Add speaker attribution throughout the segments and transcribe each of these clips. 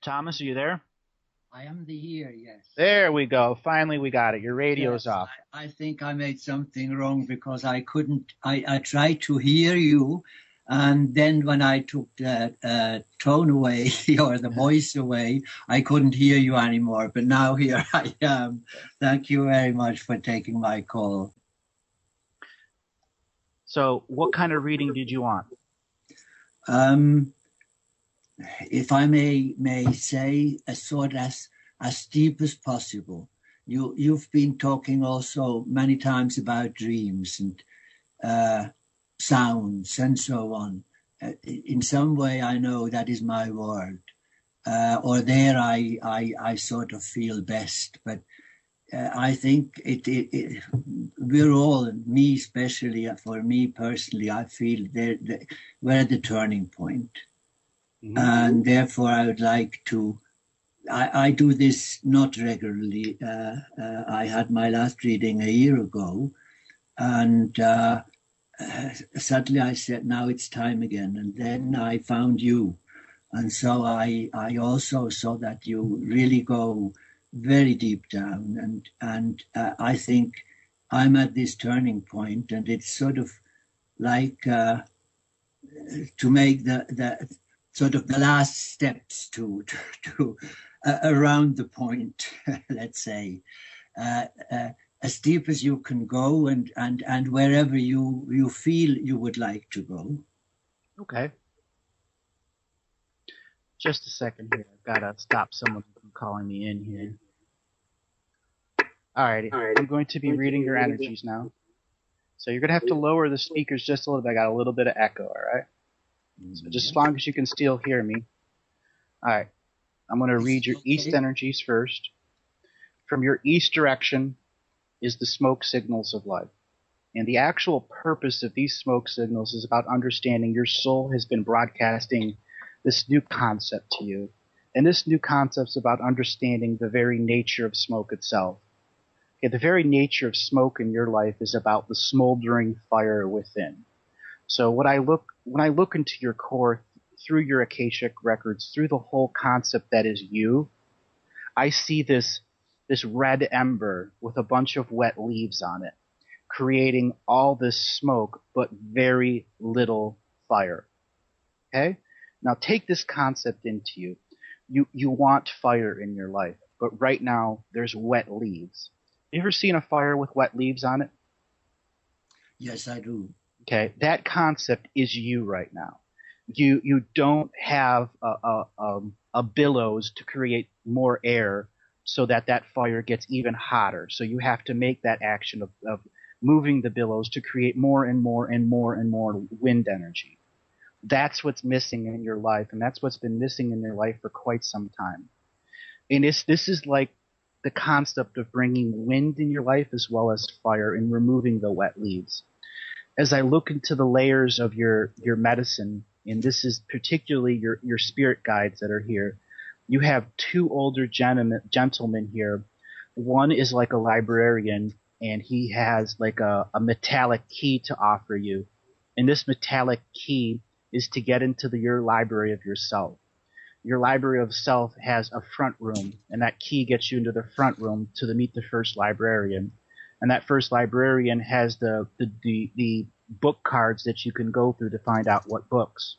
Speaker 1: Thomas, are you there?
Speaker 2: I am here, yes.
Speaker 1: There we go. Finally, we got it. Your radio's
Speaker 2: Yes,
Speaker 1: off.
Speaker 2: I think I made something wrong because I couldn't. I tried to hear you, and then when I took the tone away or the voice away, I couldn't hear you anymore. But now here I am. Thank you very much for taking my call.
Speaker 1: So, what kind of reading did you want?
Speaker 2: If I may say, as deep as possible. You've been talking also many times about dreams and sounds and so on. In some way, I know that is my world, or there I sort of feel best. But I think we're all, me especially, for me personally, I feel we're at the turning point. Mm-hmm. And therefore, I would like to. I do this not regularly. I had my last reading a year ago, and suddenly I said, now it's time again. And then I found you. And so I also saw that you really go very deep down. And I think I'm at this turning point, and it's sort of like to make the sort of the last steps to around the point, let's say, as deep as you can go and wherever you feel you would like to go.
Speaker 1: Okay. Just a second here. I've got to stop someone from calling me in here. Alrighty. I'm going to be reading your energies now. So you're going to have to lower the speakers just a little bit. I got a little bit of echo, alright? So just as long as you can still hear me. Alright. I'm going to read your east energies first. From your east direction is the smoke signals of life. And the actual purpose of these smoke signals is about understanding your soul has been broadcasting this new concept to you. And this new concept is about understanding the very nature of smoke itself. Okay, the very nature of smoke in your life is about the smoldering fire within. So when I look into your core, through your Akashic records, through the whole concept that is you, I see this red ember with a bunch of wet leaves on it, creating all this smoke, but very little fire. Okay? Now take this concept into you. You want fire in your life, but right now there's wet leaves. You ever seen a fire with wet leaves on it?
Speaker 2: Yes, I do.
Speaker 1: Okay, that concept is you right now. You don't have a billows to create more air so that that fire gets even hotter. So you have to make that action of moving the billows to create more and more and more and more wind energy. That's what's missing in your life, and that's what's been missing in your life for quite some time. And this is like the concept of bringing wind in your life as well as fire and removing the wet leaves. As I look into the layers of your medicine, and this is particularly your spirit guides that are here, you have two older gentlemen here. One is like a librarian, and he has like a metallic key to offer you. And this metallic key is to get into your library of yourself. Your library of self has a front room, and that key gets you into the front room to meet the first librarian. And that first librarian has the book cards that you can go through to find out what books.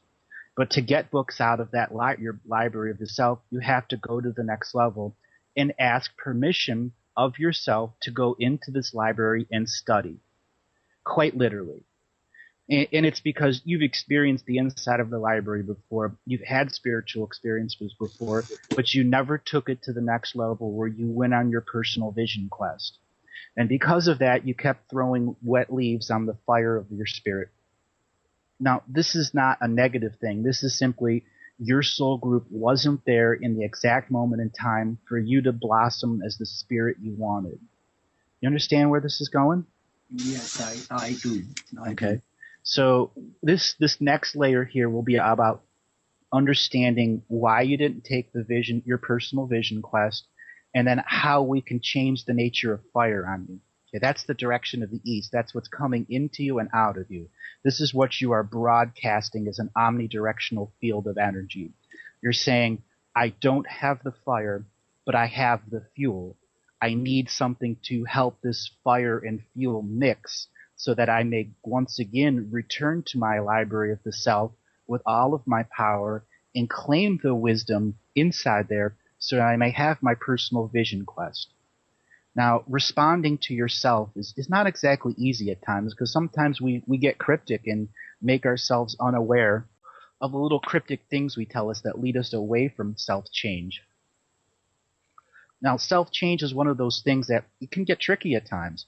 Speaker 1: But to get books out of that your library of the self, you have to go to the next level and ask permission of yourself to go into this library and study, quite literally. And it's because you've experienced the inside of the library before, you've had spiritual experiences before, but you never took it to the next level where you went on your personal vision quest. And because of that, you kept throwing wet leaves on the fire of your spirit. Now, this is not a negative thing. This is simply your soul group wasn't there in the exact moment in time for you to blossom as the spirit you wanted. You understand where this is going?
Speaker 2: Yes, I do.
Speaker 1: Okay. So this next layer here will be about understanding why you didn't take the vision, your personal vision quest, and then how we can change the nature of fire on you. Okay, that's the direction of the east. That's what's coming into you and out of you. This is what you are broadcasting as an omnidirectional field of energy. You're saying, I don't have the fire, but I have the fuel. I need something to help this fire and fuel mix so that I may once again return to my library of the self with all of my power and claim the wisdom inside there so that I may have my personal vision quest. Now, responding to yourself is not exactly easy at times because sometimes we get cryptic and make ourselves unaware of the little cryptic things we tell us that lead us away from self-change. Now, self-change is one of those things that it can get tricky at times.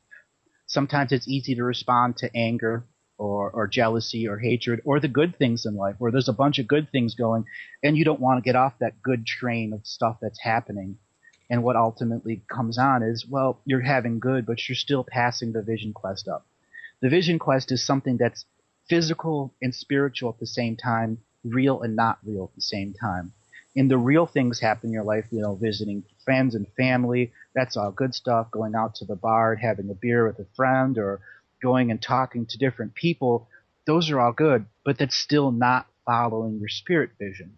Speaker 1: Sometimes it's easy to respond to anger or jealousy or hatred or the good things in life where there's a bunch of good things going and you don't want to get off that good train of stuff that's happening. And what ultimately comes on is, well, you're having good, but you're still passing the vision quest up. The vision quest is something that's physical and spiritual at the same time, real and not real at the same time. And the real things happen in your life, visiting friends and family, that's all good stuff, going out to the bar, having a beer with a friend, or going and talking to different people, those are all good, but that's still not following your spirit vision.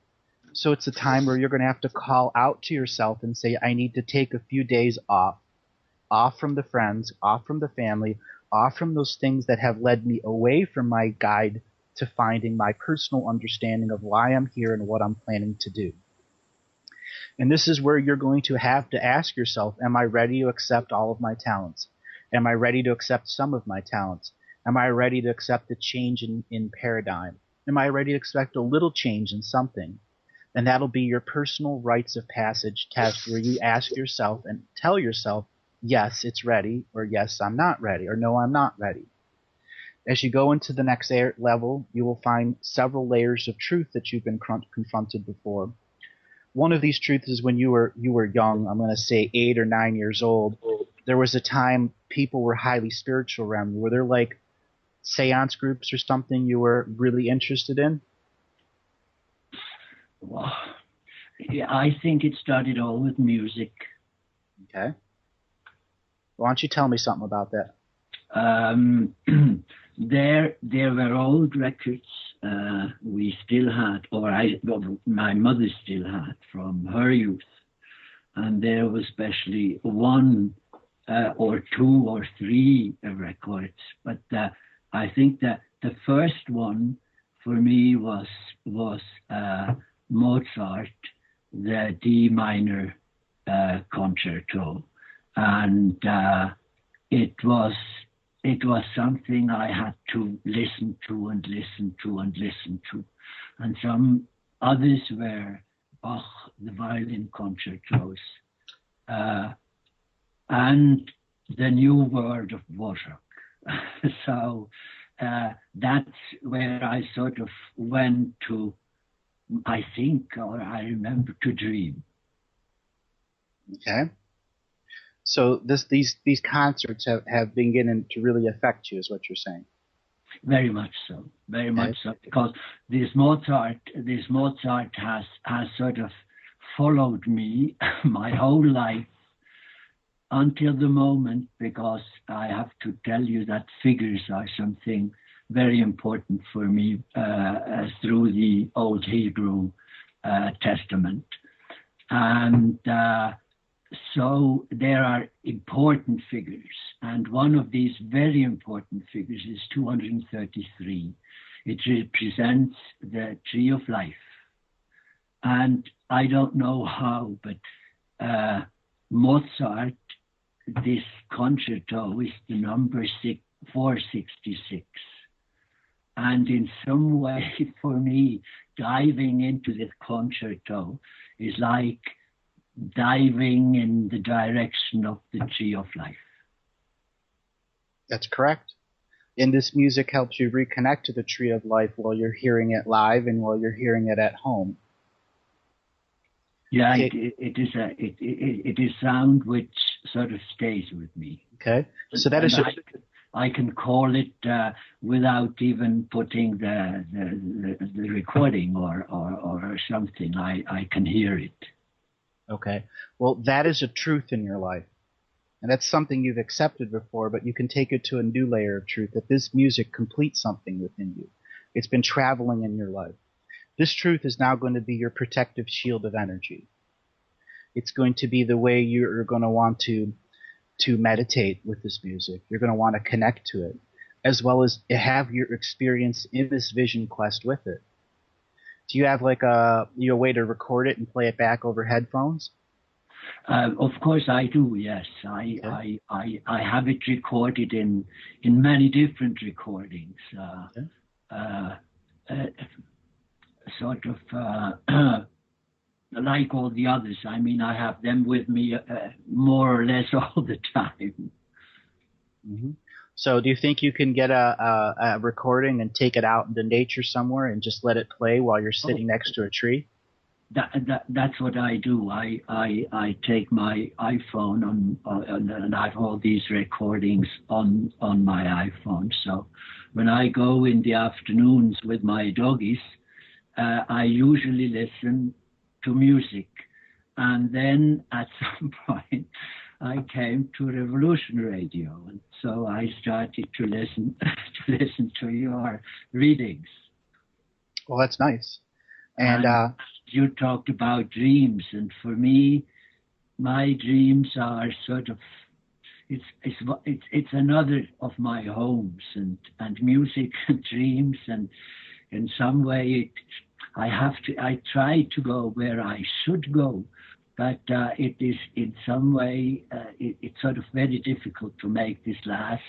Speaker 1: So it's a time where you're going to have to call out to yourself and say, I need to take a few days off from the friends, off from the family, off from those things that have led me away from my guide to finding my personal understanding of why I'm here and what I'm planning to do. And this is where you're going to have to ask yourself, am I ready to accept all of my talents? Am I ready to accept some of my talents? Am I ready to accept a change in paradigm? Am I ready to expect a little change in something? And that'll be your personal rites of passage test where you ask yourself and tell yourself, yes, it's ready, or yes, I'm not ready, or no, I'm not ready. As you go into the next level, you will find several layers of truth that you've been confronted before. One of these truths is when you were young, I'm going to say 8 or 9 years old, there was a time people were highly spiritual around you. Were there like seance groups or something you were really interested in?
Speaker 2: Well, yeah, I think it started all with music.
Speaker 1: Okay. Why don't you tell me something about that?
Speaker 2: There were old records we still had, my mother still had from her youth, and there was especially one or two or three records. But I think that the first one for me was Mozart, the D minor concerto, and it was it was something I had to listen to and listen to and listen to. And some others were Bach, the violin concertos, and the new world of Dvorak. So that's where I sort of went to, I think, or I remember, to dream.
Speaker 1: Okay. So these concerts have been beginning to really affect you, is what you're saying.
Speaker 2: Very much so, very much so, because this Mozart has sort of followed me my whole life until the moment, because I have to tell you that figures are something very important for me through the Old Hebrew Testament. And so there are important figures, and one of these very important figures is 233. It represents the tree of life. And I don't know how, but Mozart, this concerto is the number 466. And in some way, for me, diving into this concerto is like diving in the direction of the tree of life.
Speaker 1: That's correct. And this music helps you reconnect to the tree of life while you're hearing it live and while you're hearing it at home.
Speaker 2: Yeah, it is sound which sort of stays with me.
Speaker 1: Okay, so that is.
Speaker 2: I can call it without even putting the recording or something. I can hear it.
Speaker 1: Okay, well, that is a truth in your life, and that's something you've accepted before, but you can take it to a new layer of truth, that this music completes something within you. It's been traveling in your life. This truth is now going to be your protective shield of energy. It's going to be the way you're going to want to meditate with this music. You're going to want to connect to it, as well as have your experience in this vision quest with it. Do you have like a way to record it and play it back over headphones?
Speaker 2: Of course I do, yes. I have it recorded in many different recordings. Sort of like all the others. I mean, I have them with me more or less all the time.
Speaker 1: Mm-hmm. So do you think you can get a recording and take it out into nature somewhere and just let it play while you're sitting next to a tree?
Speaker 2: That's what I do. I take my iPhone and I have all these recordings on my iPhone. So when I go in the afternoons with my doggies, I usually listen to music. And then at some point, I came to Revolution Radio, and so I started to listen to your readings.
Speaker 1: Well, that's nice. And
Speaker 2: you talked about dreams, and for me, my dreams are sort of it's another of my homes, and music and dreams, and in some way I try to go where I should go. But it is in some way, it's sort of very difficult to make this last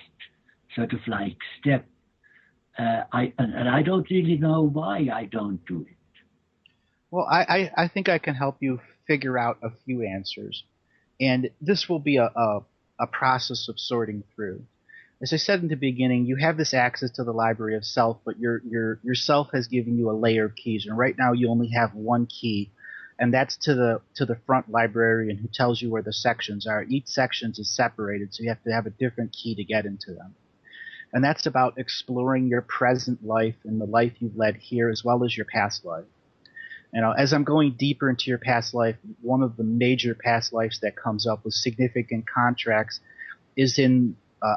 Speaker 2: sort of like step. I don't really know why I don't do it.
Speaker 1: Well, I think I can help you figure out a few answers. And this will be a process of sorting through. As I said in the beginning, you have this access to the library of self, but your self has given you a layer of keys. And right now you only have one key, and that's to the front librarian who tells you where the sections are. Each section is separated, so you have to have a different key to get into them. And that's about exploring your present life and the life you've led here, as well as your past life. You know, as I'm going deeper into your past life, one of the major past lives that comes up with significant contracts is in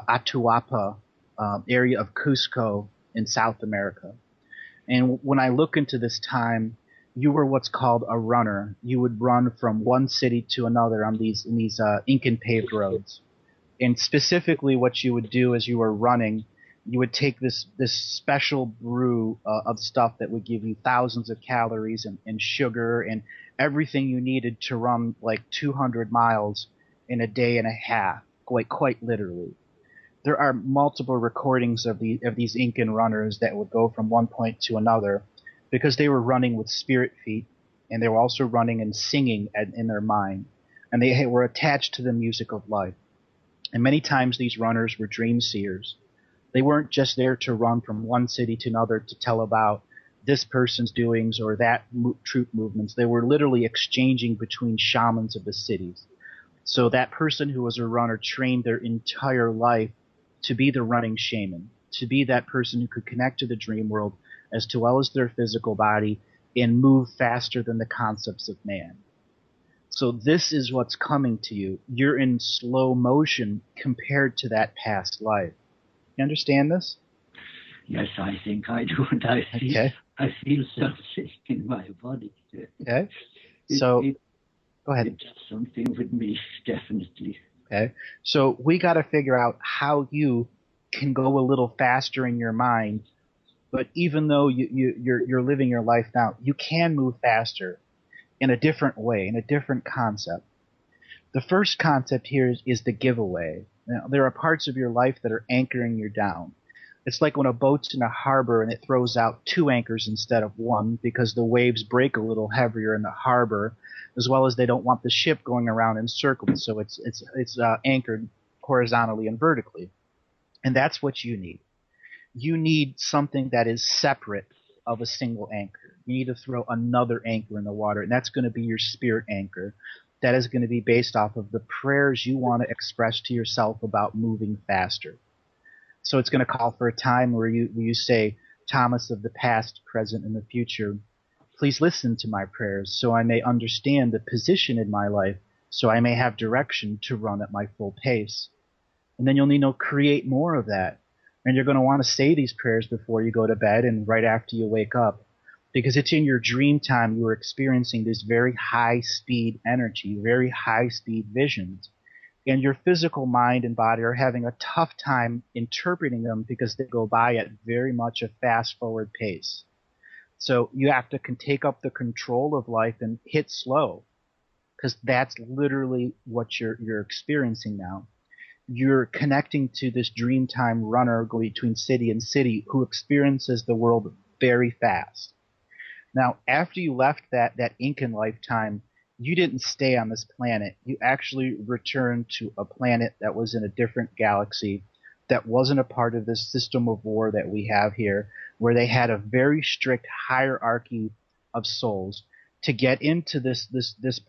Speaker 1: Atahualpa area of Cusco in South America. And when I look into this time, you were what's called a runner. You would run from one city to another on these Incan paved roads. And specifically what you would do as you were running, you would take this special brew of stuff that would give you thousands of calories and sugar and everything you needed to run like 200 miles in a day and a half, quite literally. there are multiple recordings of these Incan runners that would go from one point to another because they were running with spirit feet, and they were also running and singing in their mind, and they were attached to the music of life. And many times these runners were dream seers. They weren't just there to run from one city to another to tell about this person's doings or that troop movements. They were literally exchanging between shamans of the cities. So that person who was a runner trained their entire life to be the running shaman, to be that person who could connect to the dream world as well as their physical body and move faster than the concepts of man. So this is what's coming to you. You're in slow motion compared to that past life. You understand this?
Speaker 2: Yes, I think I do, and I feel something in my body.
Speaker 1: Okay. So, go ahead.
Speaker 2: It does something with me, definitely.
Speaker 1: Okay. So we got to figure out how you can go a little faster in your mind, but even though you're living your life now, you can move faster in a different way, in a different concept. The first concept here is the giveaway. Now, there are parts of your life that are anchoring you down. It's like when a boat's in a harbor and it throws out 2 anchors instead of 1 because the waves break a little heavier in the harbor, as well as they don't want the ship going around in circles, so it's anchored horizontally and vertically. And that's what you need. You need something that is separate of a single anchor. You need to throw another anchor in the water, and that's going to be your spirit anchor. That is going to be based off of the prayers you want to express to yourself about moving faster. So it's going to call for a time where you say, Thomas of the past, present, and the future, please listen to my prayers so I may understand the position in my life, so I may have direction to run at my full pace. And then you'll need to create more of that. And you're going to want to say these prayers before you go to bed and right after you wake up, because it's in your dream time you are experiencing this very high-speed energy, very high-speed visions. And your physical mind and body are having a tough time interpreting them because they go by at very much a fast-forward pace. So you have to take up the control of life and hit slow, because that's literally what you're experiencing now. You're connecting to this dreamtime runner going between city and city who experiences the world very fast. Now, after you left that Incan lifetime, you didn't stay on this planet. You actually returned to a planet that was in a different galaxy, that wasn't a part of this system of war that we have here, where they had a very strict hierarchy of souls. To get into this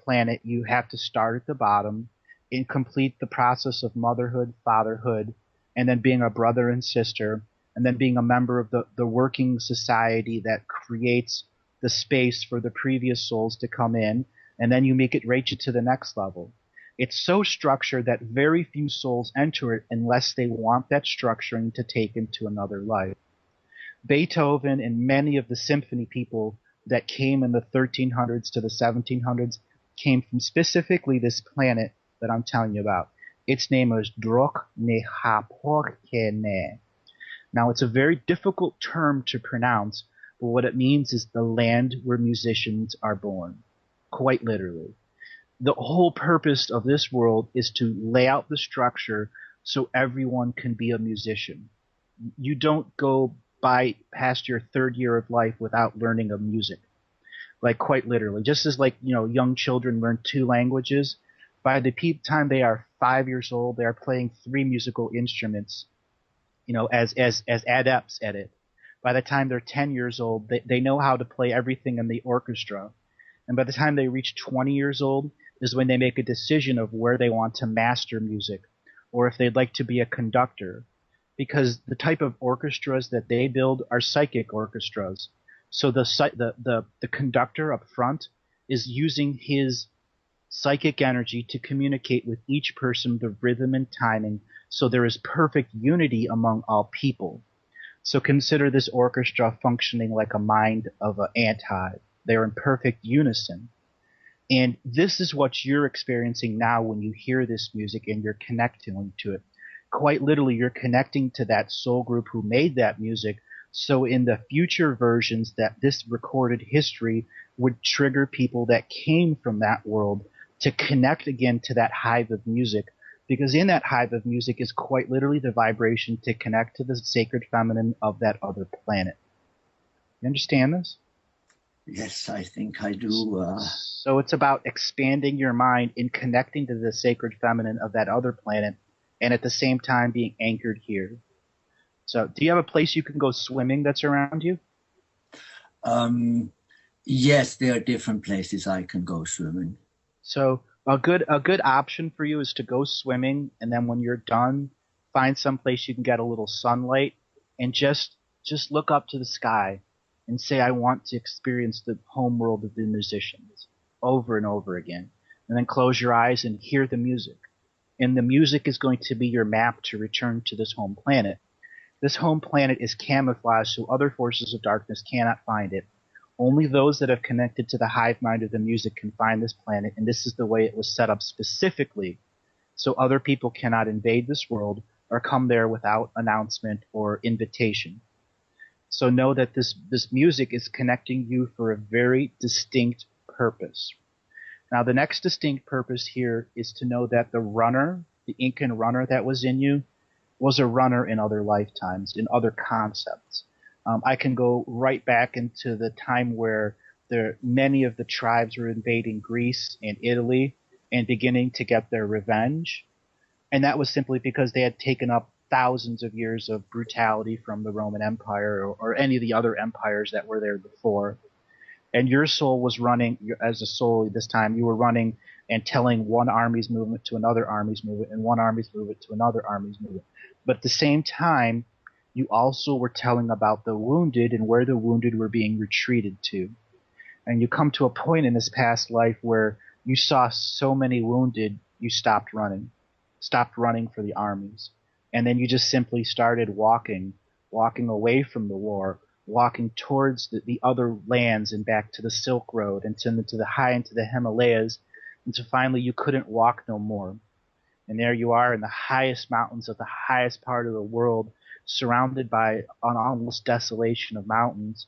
Speaker 1: planet, you have to start at the bottom and complete the process of motherhood, fatherhood, and then being a brother and sister, and then being a member of the working society that creates the space for the previous souls to come in, and then you reach it to the next level. It's so structured that very few souls enter it unless they want that structuring to take into another life. Beethoven and many of the symphony people that came in the 1300s to the 1700s came from specifically this planet that I'm telling you about. Its name is Drok-Nehaporkene. Now, it's a very difficult term to pronounce, but what it means is the land where musicians are born, quite literally. The whole purpose of this world is to lay out the structure so everyone can be a musician. You don't go by past your 3rd year of life without learning a music, like quite literally. Just as young children learn 2 languages, by the time they are 5 years old, they are playing 3 musical instruments, as adepts at it. By the time they're 10 years old, they know how to play everything in the orchestra. And by the time they reach 20 years old is when they make a decision of where they want to master music, or if they'd like to be a conductor. Because the type of orchestras that they build are psychic orchestras. So the conductor up front is using his psychic energy to communicate with each person the rhythm and timing, so there is perfect unity among all people. So consider this orchestra functioning like a mind of an ant-hive. They're in perfect unison. And this is what you're experiencing now when you hear this music and you're connecting to it. Quite literally, you're connecting to that soul group who made that music, so in the future versions that this recorded history would trigger people that came from that world to connect again to that hive of music Because in that hive of music is quite literally the vibration to connect to the sacred feminine of that other planet. You understand this?
Speaker 2: Yes, I think I do.
Speaker 1: So it's about expanding your mind and connecting to the sacred feminine of that other planet, and at the same time being anchored here. So do you have a place you can go swimming that's around you?
Speaker 2: Yes, there are different places I can go swimming.
Speaker 1: So a good option for you is to go swimming, and then when you're done, find some place you can get a little sunlight, and just look up to the sky and say, I want to experience the home world of the musicians over and over again. And then close your eyes and hear the music. And the music is going to be your map to return to this home planet. This home planet is camouflaged so other forces of darkness cannot find it. Only those that have connected to the hive mind of the music can find this planet, and this is the way it was set up specifically so other people cannot invade this world or come there without announcement or invitation. So know that this music is connecting you for a very distinct purpose. Now, the next distinct purpose here is to know that the runner, the Incan runner that was in you, was a runner in other lifetimes, in other concepts. I can go right back into the time where many of the tribes were invading Greece and Italy and beginning to get their revenge. And that was simply because they had taken up thousands of years of brutality from the Roman Empire or any of the other empires that were there before. And your soul was running, as a soul this time, you were running and telling one army's movement to another army's movement and one army's movement to another army's movement. But at the same time, you also were telling about the wounded and where the wounded were being retreated to. And you come to a point in this past life where you saw so many wounded, you stopped running for the armies. And then you just simply started walking away from the war, walking towards the other lands and back to the Silk Road and to the high into the Himalayas, until finally you couldn't walk no more. And there you are in the highest mountains of the highest part of the world, surrounded by an almost desolation of mountains.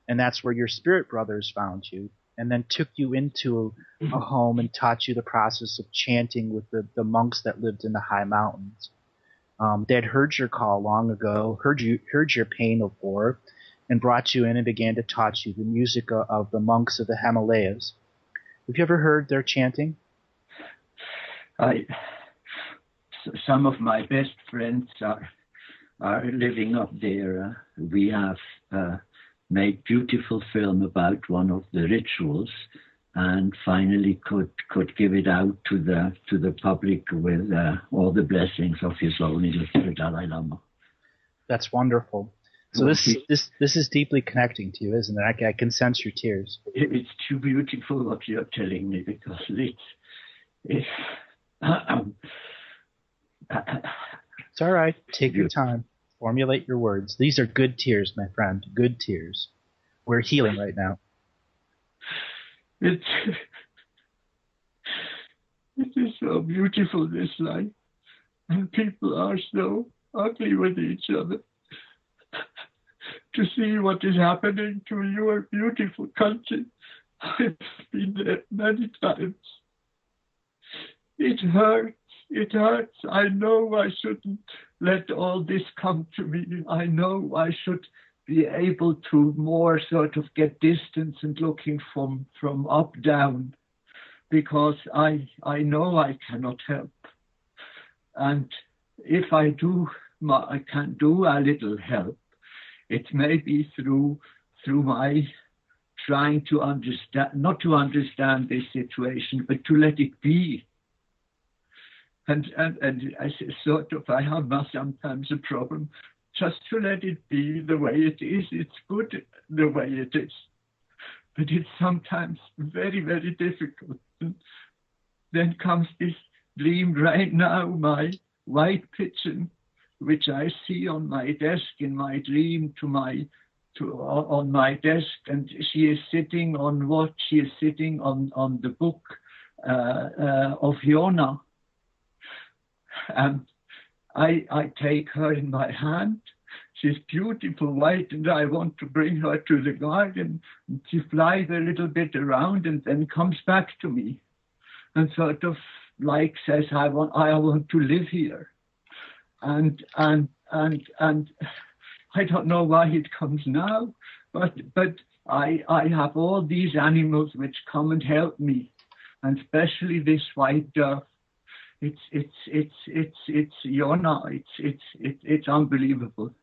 Speaker 1: And that's where your spirit brothers found you and then took you into a home and taught you the process of chanting with the monks that lived in the high mountains. They had heard your call long ago, heard your pain of war, and brought you in and began to teach you the music of the monks of the Himalayas. Have you ever heard their chanting?
Speaker 2: Some of my best friends are living up there. We have made beautiful film about one of the rituals, and finally could give it out to the public with all the blessings of His Holiness the Dalai Lama. That's
Speaker 1: wonderful. So this is deeply connecting to you, isn't it? I can sense your tears.
Speaker 2: It's too beautiful what you're telling me, because it's
Speaker 1: all right. Take your time. Formulate your words. These are good tears, my friend. Good tears. We're healing right now.
Speaker 2: It is so beautiful, this life. And people are so ugly with each other. To see what is happening to your beautiful country. I've been there many times. It hurts. It hurts. I know I shouldn't let all this come to me. I know I should be able to more sort of get distance and looking from up down, because I know I cannot help. And if I do, I can do a little help. It may be through my trying to understand, not to understand this situation, but to let it be. And I sort of, I have sometimes a problem just to let it be the way it is. It's good the way it is. But it's sometimes very, very difficult. And then comes this dream right now, my white pigeon, which I see on my desk in my dream on my desk, and she is sitting on what? She is sitting on the book of Yona. And I take her in my hand. She's beautiful white, and I want to bring her to the garden. And she flies a little bit around and then comes back to me and sort of like says, I want to live here. And I don't know why it comes now, but I have all these animals which come and help me, and especially this white dove. It's Yona. It's unbelievable.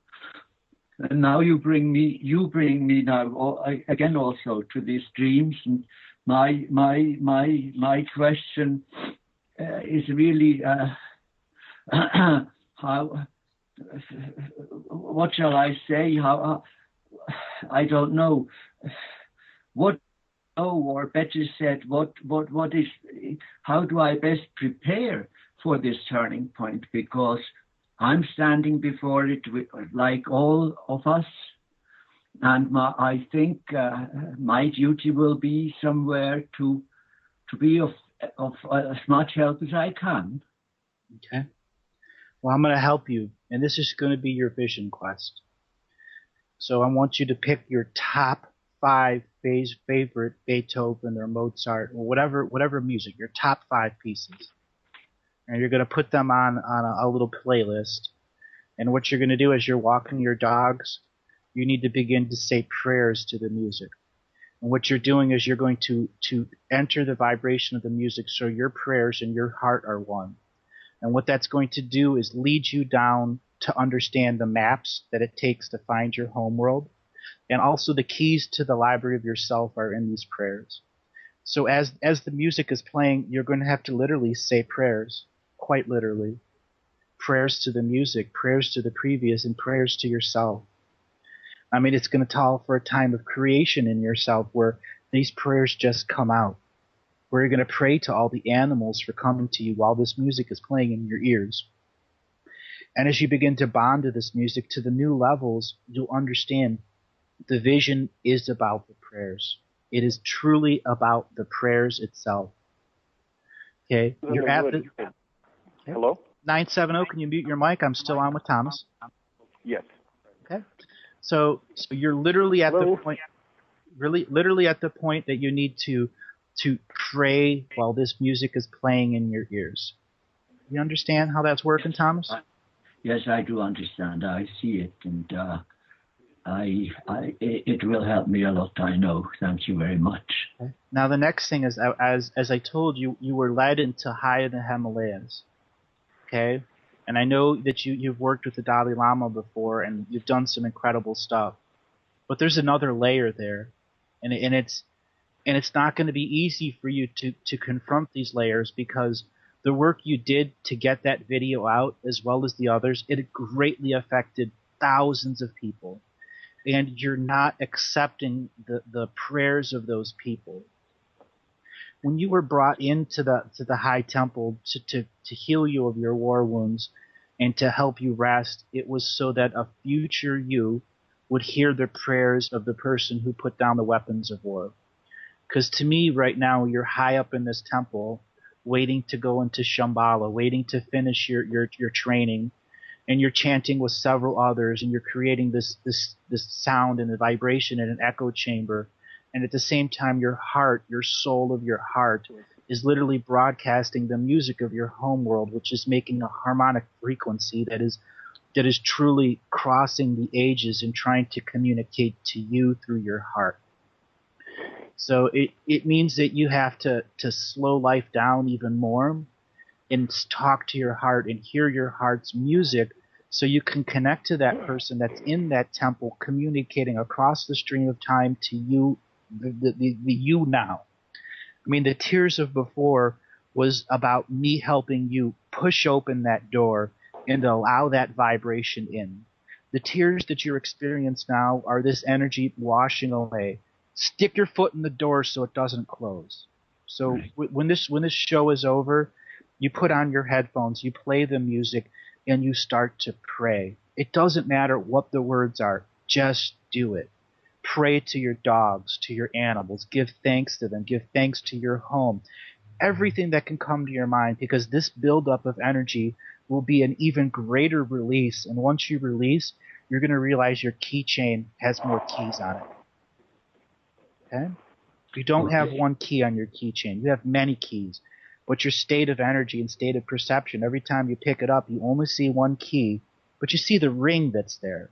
Speaker 2: And now you bring me now again also to these dreams. And my question is really how. What shall I say? How I don't know. What? Oh, or better said, what is? How do I best prepare for this turning point? Because I'm standing before it, like all of us, and I think my duty will be somewhere to be of as much help as I can.
Speaker 1: Okay. Well, I'm going to help you, and this is going to be your vision quest. So I want you to pick your top 5 favorite Beethoven or Mozart or whatever music, your top 5 pieces. And you're going to put them on a little playlist. And what you're going to do as you're walking your dogs, you need to begin to say prayers to the music. And what you're doing is you're going to enter the vibration of the music so your prayers and your heart are one. And what that's going to do is lead you down to understand the maps that it takes to find your homeworld. And also the keys to the library of yourself are in these prayers. So as the music is playing, you're going to have to literally say prayers, quite literally. Prayers to the music, prayers to the previous, and prayers to yourself. I mean, it's going to call for a time of creation in yourself where these prayers just come out. Where you're going to pray to all the animals for coming to you while this music is playing in your ears. And as you begin to bond to this music to the new levels, you'll understand the vision is about the prayers. It is truly about the prayers itself. Okay? You're at the... Okay.
Speaker 3: Hello?
Speaker 1: 970, can you mute your mic? I'm still on with Thomas.
Speaker 3: Yes.
Speaker 1: Okay. So you're literally at
Speaker 3: Hello?
Speaker 1: the point... literally at the point that you need to pray while this music is playing in your ears. You understand how that's working, Thomas?
Speaker 2: Yes, I do understand. I see it, and it will help me a lot. I know. Thank you very much.
Speaker 1: Okay. Now the next thing is, as I told you, you were led into high in the Himalayas. Okay, and I know that you've worked with the Dalai Lama before, and you've done some incredible stuff. But there's another layer there, and it's not going to be easy for you to confront these layers because the work you did to get that video out, as well as the others, it greatly affected thousands of people. And you're not accepting the prayers of those people. When you were brought into the high temple to heal you of your war wounds and to help you rest, it was so that a future you would hear the prayers of the person who put down the weapons of war. Because to me, right now, you're high up in this temple, waiting to go into Shambhala, waiting to finish your training, and you're chanting with several others, and you're creating this sound and a vibration in an echo chamber. And at the same time, your heart, your soul of your heart, is literally broadcasting the music of your homeworld, which is making a harmonic frequency that is truly crossing the ages and trying to communicate to you through your heart. So it means that you have to slow life down even more and talk to your heart and hear your heart's music so you can connect to that person that's in that temple communicating across the stream of time to you, the you now. I mean, the tears of before was about me helping you push open that door and allow that vibration in. The tears that you experience now are this energy washing away. Stick your foot in the door so it doesn't close. So right. when this show is over, you put on your headphones, you play the music, and you start to pray. It doesn't matter what the words are. Just do it. Pray to your dogs, to your animals. Give thanks to them. Give thanks to your home. Everything that can come to your mind, because this buildup of energy will be an even greater release. And once you release, you're going to realize your keychain has more keys on it. Okay? You don't have one key on your keychain. You have many keys. But your state of energy and state of perception, every time you pick it up, you only see one key, but you see the ring that's there.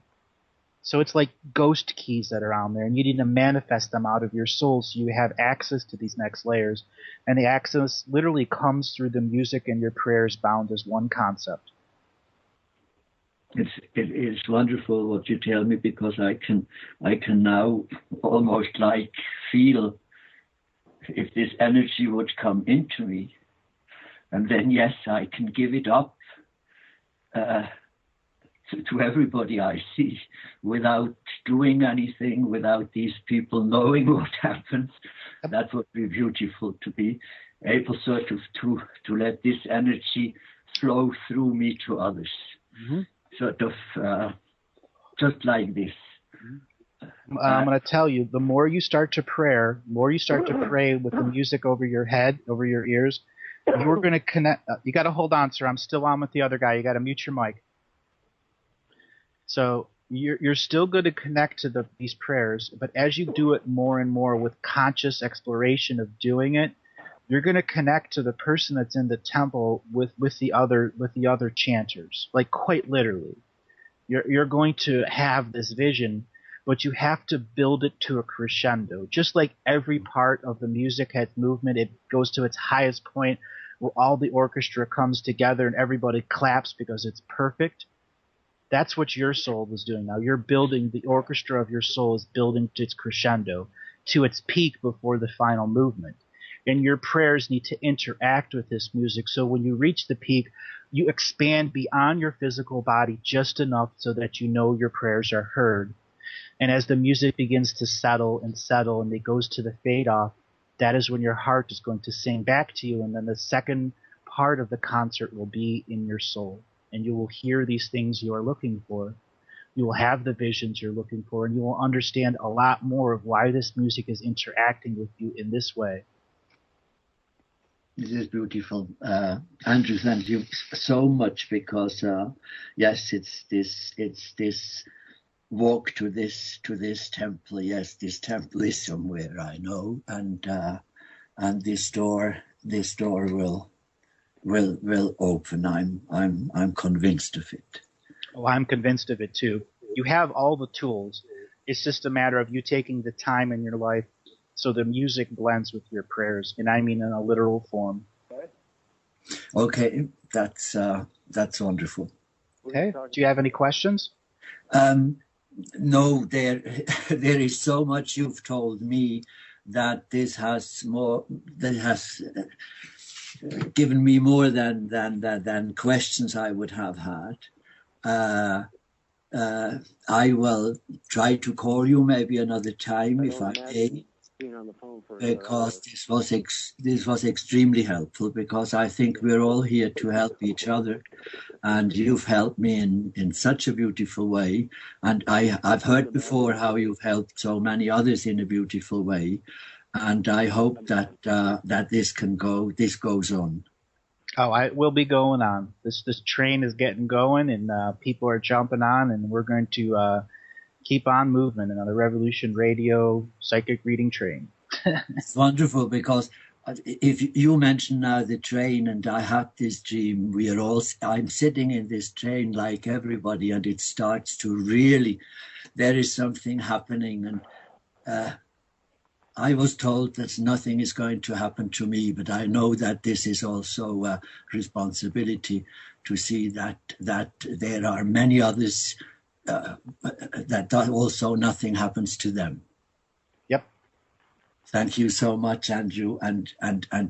Speaker 1: So it's like ghost keys that are on there, and you need to manifest them out of your soul so you have access to these next layers. And the access literally comes through the music and your prayers bound as one concept.
Speaker 2: It's wonderful what you tell me, because I can now almost like feel if this energy would come into me, and then yes, I can give it up to everybody I see without doing anything, without these people knowing what happens. That would be beautiful, to be able sort of to let this energy flow through me to others. Mm-hmm. Sort of just like this.
Speaker 1: I'm going to tell you, the more you start to pray with the music over your head, over your ears, you're going to connect. You got to hold on, sir. I'm still on with the other guy. You got to mute your mic. So you're still going to connect to these prayers, but as you do it more and more with conscious exploration of doing it, you're going to connect to the person that's in the temple with the other chanters, like quite literally. You're going to have this vision, but you have to build it to a crescendo. Just like every part of the music has movement, it goes to its highest point where all the orchestra comes together and everybody claps because it's perfect. That's what your soul is doing now. You're building, the orchestra of your soul is building to its crescendo, to its peak before the final movement. And your prayers need to interact with this music. So when you reach the peak, you expand beyond your physical body just enough so that you know your prayers are heard. And as the music begins to settle and it goes to the fade off, that is when your heart is going to sing back to you. And then the second part of the concert will be in your soul. And you will hear these things you are looking for. You will have the visions you're looking for, and you will understand a lot more of why this music is interacting with you in this way.
Speaker 2: This is beautiful. Andrew, thank you so much, because yes, it's this walk to this temple. Yes, this temple is somewhere, I know, and this door will open. I'm convinced of it.
Speaker 1: Oh, I'm convinced of it too. You have all the tools. It's just a matter of you taking the time in your life so the music blends with your prayers, and I mean in a literal form.
Speaker 2: Okay, that's wonderful.
Speaker 1: Okay. Do you have any questions?
Speaker 2: No, there is so much you've told me that this has given me more than questions I would have had. I will try to call you maybe another time if I may, because this was extremely helpful, because I think we're all here to help each other, and you've helped me in such a beautiful way, and I've heard before how you've helped so many others in a beautiful way. And I hope that this goes on.
Speaker 1: Oh, it will be going on. This train is getting going, and people are jumping on, and we're going to keep on moving on the Revolution Radio psychic reading train.
Speaker 2: It's wonderful, because if you mention now the train, and I had this dream, I'm sitting in this train like everybody, and it starts to really, there is something happening, and I was told that nothing is going to happen to me, but I know that this is also a responsibility to see that there are many others that also nothing happens to them.
Speaker 1: Yep.
Speaker 2: Thank you so much, Andrew, and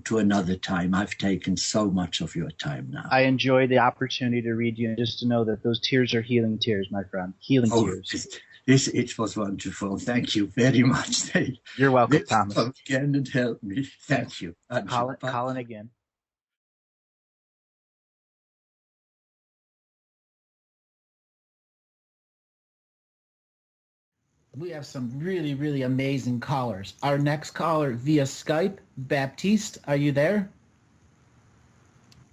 Speaker 2: to another time. I've taken so much of your time now.
Speaker 1: I enjoy the opportunity to read you, and just to know that those tears are healing tears, my friend. Healing tears.
Speaker 2: It was wonderful. Thank you very much.
Speaker 1: You're welcome, Thomas.
Speaker 2: Come again and help me. Thank you.
Speaker 1: Colin again.
Speaker 4: We have some really, really amazing callers. Our next caller via Skype, Baptiste, are you there?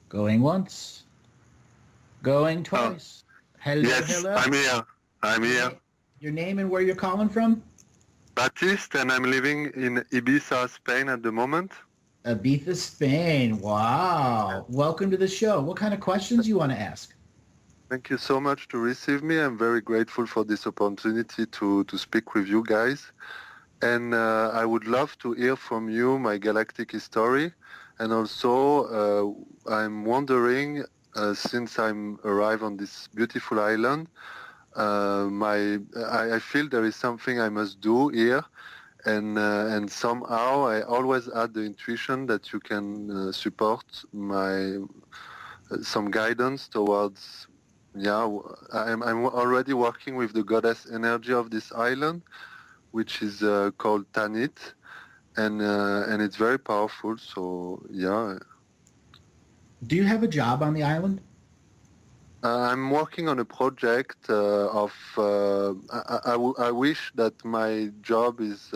Speaker 4: Going once. Going twice. Hello,
Speaker 5: yes,
Speaker 4: hello.
Speaker 5: I'm here.
Speaker 4: Your name and where you're calling from?
Speaker 5: Baptiste, and I'm living in Ibiza, Spain at the moment.
Speaker 4: Ibiza, Spain. Wow. Welcome to the show. What kind of questions you want to ask?
Speaker 5: Thank you so much to receive me. I'm very grateful for this opportunity to speak with you guys. And I would love to hear from you my galactic history. And also, I'm wondering, since I'm arrived on this beautiful island, I feel there is something I must do here. And somehow I always had the intuition that you can support my some guidance towards. Yeah, I'm already working with the goddess energy of this island, which is called Tanit, and it's very powerful. So yeah,
Speaker 4: Do you have a job on the island?
Speaker 5: I'm working on a project of. I wish that my job is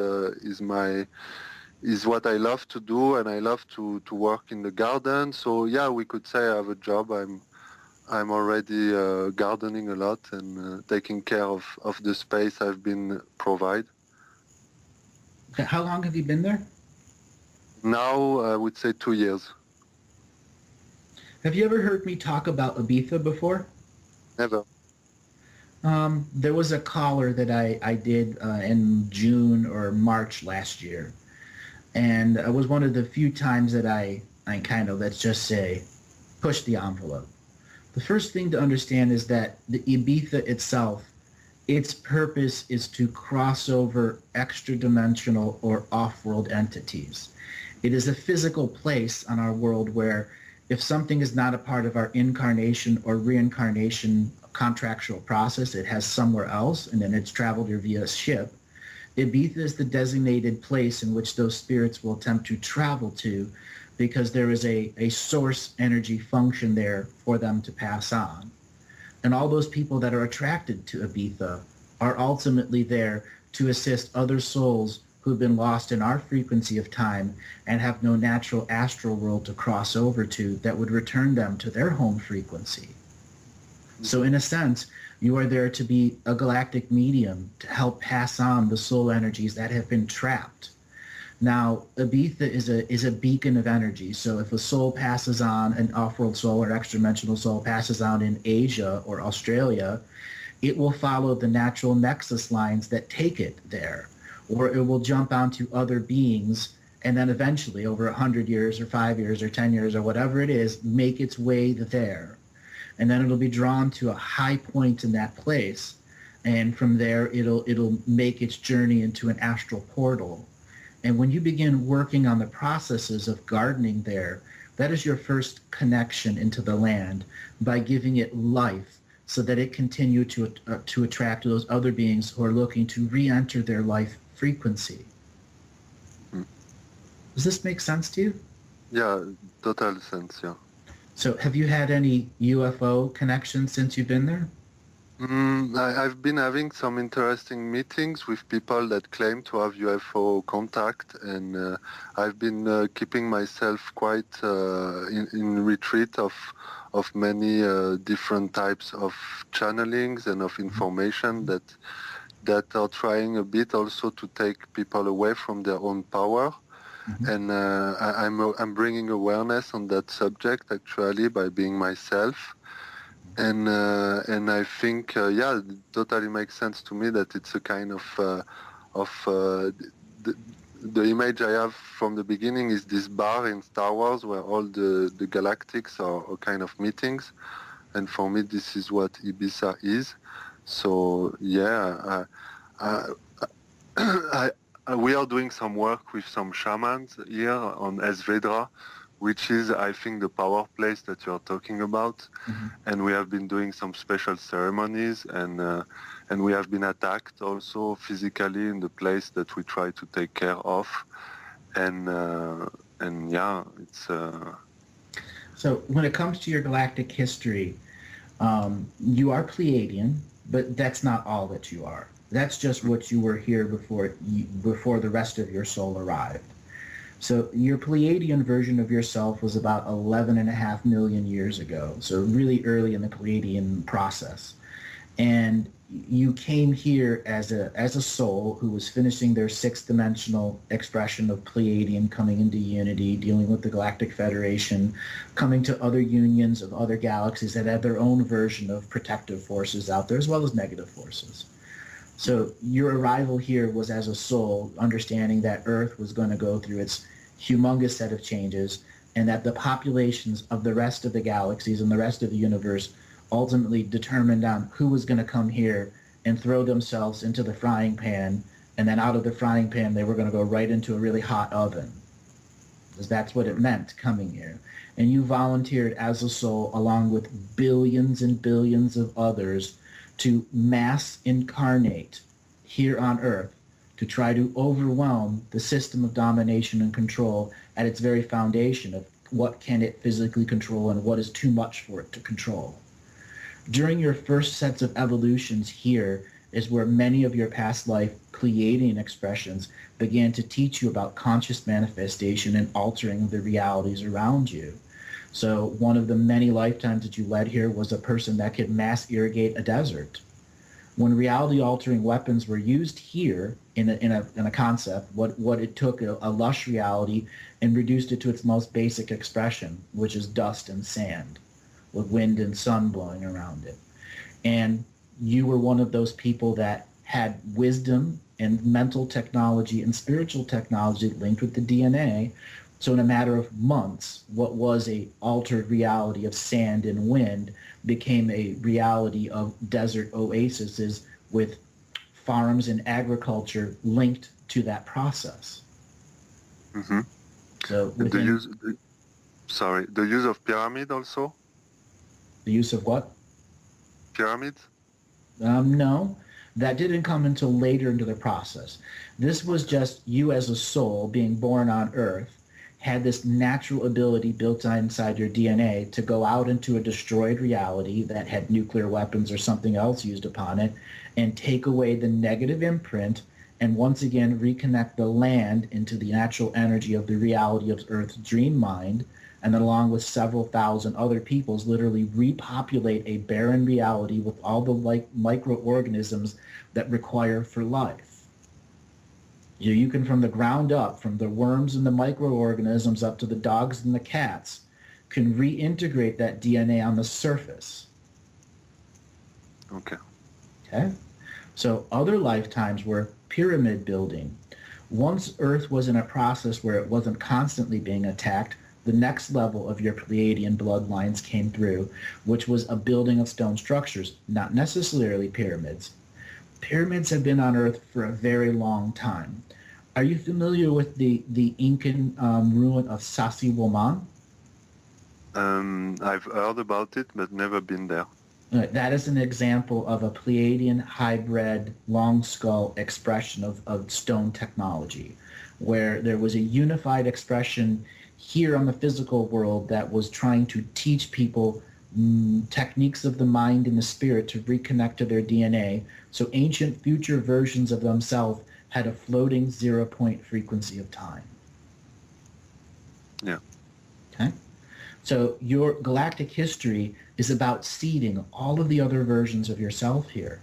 Speaker 5: what I love to do, and I love to work in the garden. So yeah, we could say I have a job. I'm already gardening a lot and taking care of the space I've been provided.
Speaker 4: How long have you been there?
Speaker 5: Now I would say 2 years.
Speaker 4: Have you ever heard me talk about Ibiza before?
Speaker 5: Never.
Speaker 4: There was a caller that I did in June or March last year. And it was one of the few times that I kind of, let's just say, pushed the envelope. The first thing to understand is that the Ibiza itself, its purpose is to cross over extra-dimensional or off-world entities. It is a physical place on our world where if something is not a part of our incarnation or reincarnation contractual process, it has somewhere else, and then it's traveled here via ship. Ibiza is the designated place in which those spirits will attempt to travel to because there is a source energy function there for them to pass on. And all those people that are attracted to Ibiza are ultimately there to assist other souls who've been lost in our frequency of time and have no natural astral world to cross over to that would return them to their home frequency. So in a sense, you are there to be a galactic medium to help pass on the soul energies that have been trapped. Now, Ibiza is a beacon of energy. So if a soul passes on, an off-world soul or extra-dimensional soul passes on in Asia or Australia, it will follow the natural nexus lines that take it there. Or it will jump onto other beings and then eventually, over 100 years or 5 years or 10 years or whatever it is, make its way there. And then it'll be drawn to a high point in that place. And from there, it'll make its journey into an astral portal. And when you begin working on the processes of gardening there, that is your first connection into the land by giving it life so that it continue to attract those other beings who are looking to re-enter their life frequency. Does this make sense to you?
Speaker 5: Yeah, total sense, yeah.
Speaker 4: So have you had any UFO connections since you've been there?
Speaker 5: I've been having some interesting meetings with people that claim to have UFO contact, and I've been keeping myself quite in retreat of many different types of channelings and of information that are trying a bit also to take people away from their own power. And I'm bringing awareness on that subject actually by being myself. And I think, yeah, it totally makes sense to me that it's a kind of the image I have from the beginning is this bar in Star Wars where all the galactics are kind of meetings. And for me, this is what Ibiza is. So, yeah, we are doing some work with some shamans here on Esvedra, which is, I think, the power place that you're talking about. And we have been doing some special ceremonies, and we have been attacked also physically in the place that we try to take care of. And yeah, it's...
Speaker 4: So when it comes to your galactic history, you are Pleiadian, but that's not all that you are. That's just what you were here before the rest of your soul arrived. So your Pleiadian version of yourself was about 11.5 million years ago, so really early in the Pleiadian process. And you came here as a soul who was finishing their sixth dimensional expression of Pleiadian, coming into unity, dealing with the Galactic Federation, coming to other unions of other galaxies that had their own version of protective forces out there, as well as negative forces. So your arrival here was as a soul, understanding that Earth was going to go through its humongous set of changes, and that the populations of the rest of the galaxies and the rest of the universe ultimately determined on who was going to come here and throw themselves into the frying pan, and then out of the frying pan they were going to go right into a really hot oven, because that's what it meant coming here. And you volunteered as a soul, along with billions and billions of others, to mass incarnate here on Earth to try to overwhelm the system of domination and control at its very foundation of what can it physically control and what is too much for it to control. During your first sets of evolutions here is where many of your past life Pleiadian expressions began to teach you about conscious manifestation and altering the realities around you. So one of the many lifetimes that you led here was a person that could mass irrigate a desert. When reality-altering weapons were used here in a concept, what it took a lush reality and reduced it to its most basic expression, which is dust and sand, with wind and sun blowing around it. And you were one of those people that had wisdom and mental technology and spiritual technology linked with the DNA. So in a matter of months, what was a altered reality of sand and wind became a reality of desert oases with farms and agriculture linked to that process.
Speaker 5: Mm-hmm.
Speaker 4: So
Speaker 5: the use of pyramid also?
Speaker 4: The use of what?
Speaker 5: Pyramids?
Speaker 4: No, that didn't come until later into the process. This was just you as a soul being born on Earth, had this natural ability built inside your DNA to go out into a destroyed reality that had nuclear weapons or something else used upon it and take away the negative imprint and once again reconnect the land into the natural energy of the reality of Earth's dream mind, and then along with several thousand other peoples literally repopulate a barren reality with all the microorganisms that require for life. You can, from the ground up, from the worms and the microorganisms up to the dogs and the cats, can reintegrate that DNA on the surface. Okay? So other lifetimes were pyramid building. Once Earth was in a process where it wasn't constantly being attacked, the next level of your Pleiadian bloodlines came through, which was a building of stone structures, not necessarily pyramids. Pyramids have been on Earth for a very long time. Are you familiar with the Incan ruin of Sacsayhuaman?
Speaker 5: I've heard about it, but never been there.
Speaker 4: That is an example of a Pleiadian hybrid long skull expression of stone technology, where there was a unified expression here on the physical world that was trying to teach people techniques of the mind and the spirit to reconnect to their DNA, so ancient future versions of themselves had a floating 0-point frequency of time.
Speaker 5: Yeah.
Speaker 4: Okay? So your galactic history is about seeding all of the other versions of yourself here.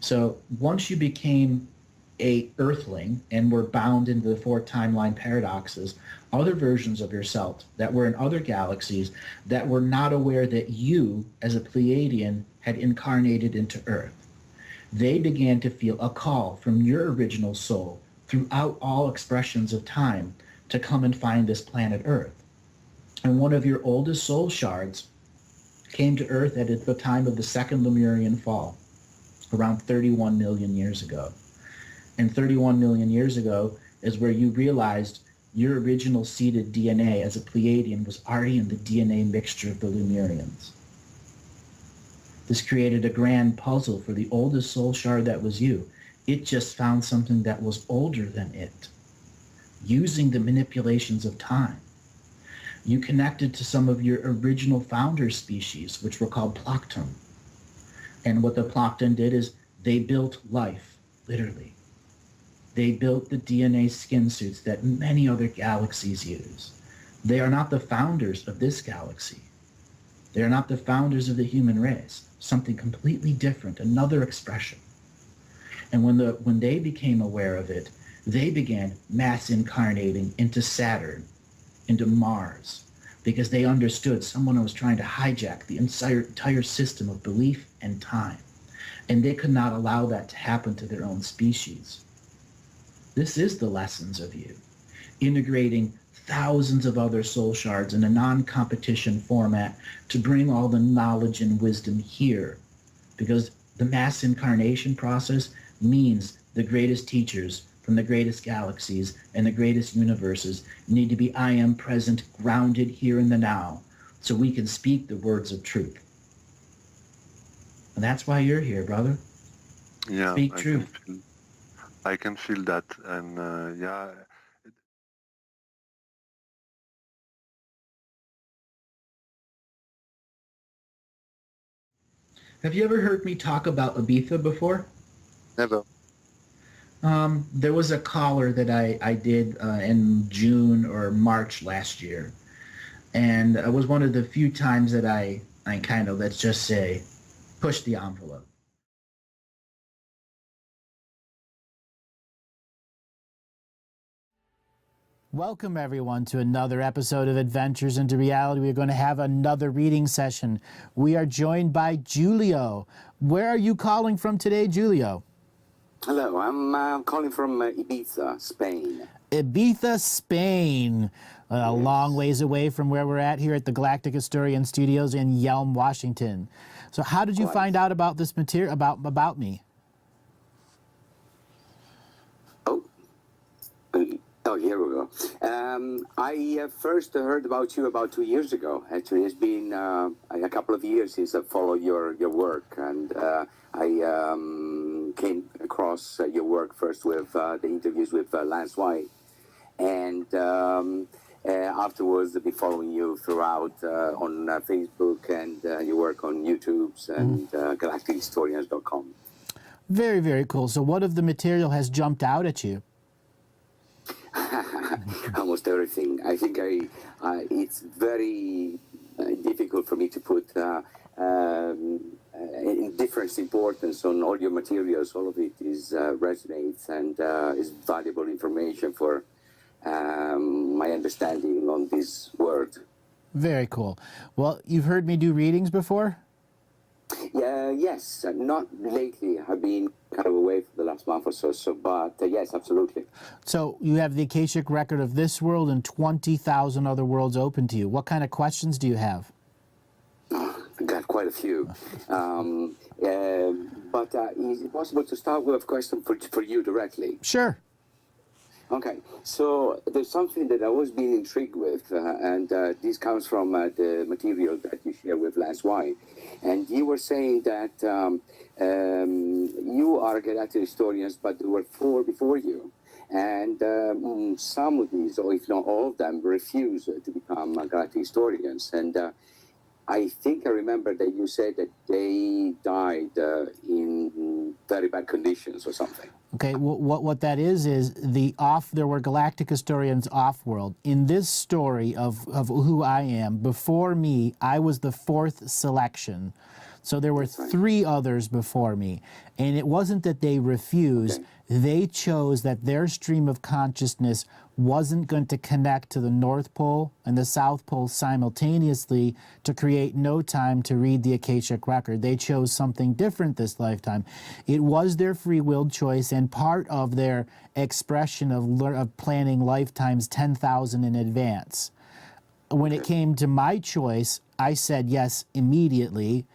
Speaker 4: So once you became a Earthling and were bound into the 4 timeline paradoxes, other versions of yourself that were in other galaxies that were not aware that you, as a Pleiadian, had incarnated into Earth. They began to feel a call from your original soul throughout all expressions of time to come and find this planet Earth. And one of your oldest soul shards came to Earth at the time of the second Lemurian fall, around 31 million years ago. And 31 million years ago is where you realized your original seeded DNA as a Pleiadian was already in the DNA mixture of the Lemurians. This created a grand puzzle for the oldest soul shard that was you. It just found something that was older than it, using the manipulations of time. You connected to some of your original founder species, which were called Plankton. And what the Plankton did is they built life, literally. They built the DNA skin suits that many other galaxies use. They are not the founders of this galaxy. They are not the founders of the human race. Something completely different, another expression. And when they became aware of it, they began mass incarnating into Saturn, into Mars, because they understood someone was trying to hijack the entire system of belief and time. And they could not allow that to happen to their own species. This is the lessons of you, integrating thousands of other soul shards in a non-competition format to bring all the knowledge and wisdom here. Because the mass incarnation process means the greatest teachers from the greatest galaxies and the greatest universes need to be I am present, grounded here in the now, so we can speak the words of truth. And that's why you're here, brother.
Speaker 5: Yeah,
Speaker 4: Speak truth.
Speaker 5: I can feel that, and yeah.
Speaker 4: Have you ever heard me talk about Ibiza before?
Speaker 5: Never.
Speaker 4: There was a caller that I did in June or March last year. And it was one of the few times that I kind of, let's just say, pushed the envelope. Welcome, everyone, to another episode of Adventures into Reality. We're going to have another reading session. We are joined by Julio. Where are you calling from today, Julio?
Speaker 6: Hello, I'm calling from Ibiza, Spain.
Speaker 4: Ibiza, Spain. A long ways away from where we're at here at the Galactic Historian Studios in Yelm, Washington. So how did you find out about this material, about me?
Speaker 6: Oh, here we go. I first heard about you about 2 years ago. Actually, it's been a couple of years since I followed your work, and I came across your work first with the interviews with Lance White, and afterwards I've been following you throughout on Facebook and your work on YouTube and galactichistorians.com.
Speaker 4: Very, very cool. So what of the material has jumped out at you?
Speaker 6: Almost everything. I think it's very difficult for me to put different importance on all your materials. All of it is resonates and is valuable information for my understanding on this world.
Speaker 4: Very cool. Well, you've heard me do readings before?
Speaker 6: Yes, not lately. I've been kind of away for the last month or so, but yes, absolutely.
Speaker 4: So you have the Akashic record of this world and 20,000 other worlds open to you. What kind of questions do you have?
Speaker 6: I got quite a few. But is it possible to start with a question for you directly?
Speaker 4: Sure.
Speaker 6: Okay, so there's something that I've always been intrigued with, and this comes from the material that you share with Lance White. And you were saying that you are galactic historians, but there were 4 before you. And some of these, or if not all of them, refused to become galactic historians. And I think I remember that you said that they died in very bad conditions or something.
Speaker 4: Okay, what that is there were galactic historians off-world. In this story of who I am, before me, I was the 4th selection. So there were 3 others before me. And it wasn't that they refused. Okay. They chose that their stream of consciousness wasn't going to connect to the North Pole and the South Pole simultaneously to create no time to read the Akashic record. They chose something different this lifetime. It was their free-willed choice and part of their expression of planning lifetimes 10,000 in advance. When it came to my choice, I said yes immediately.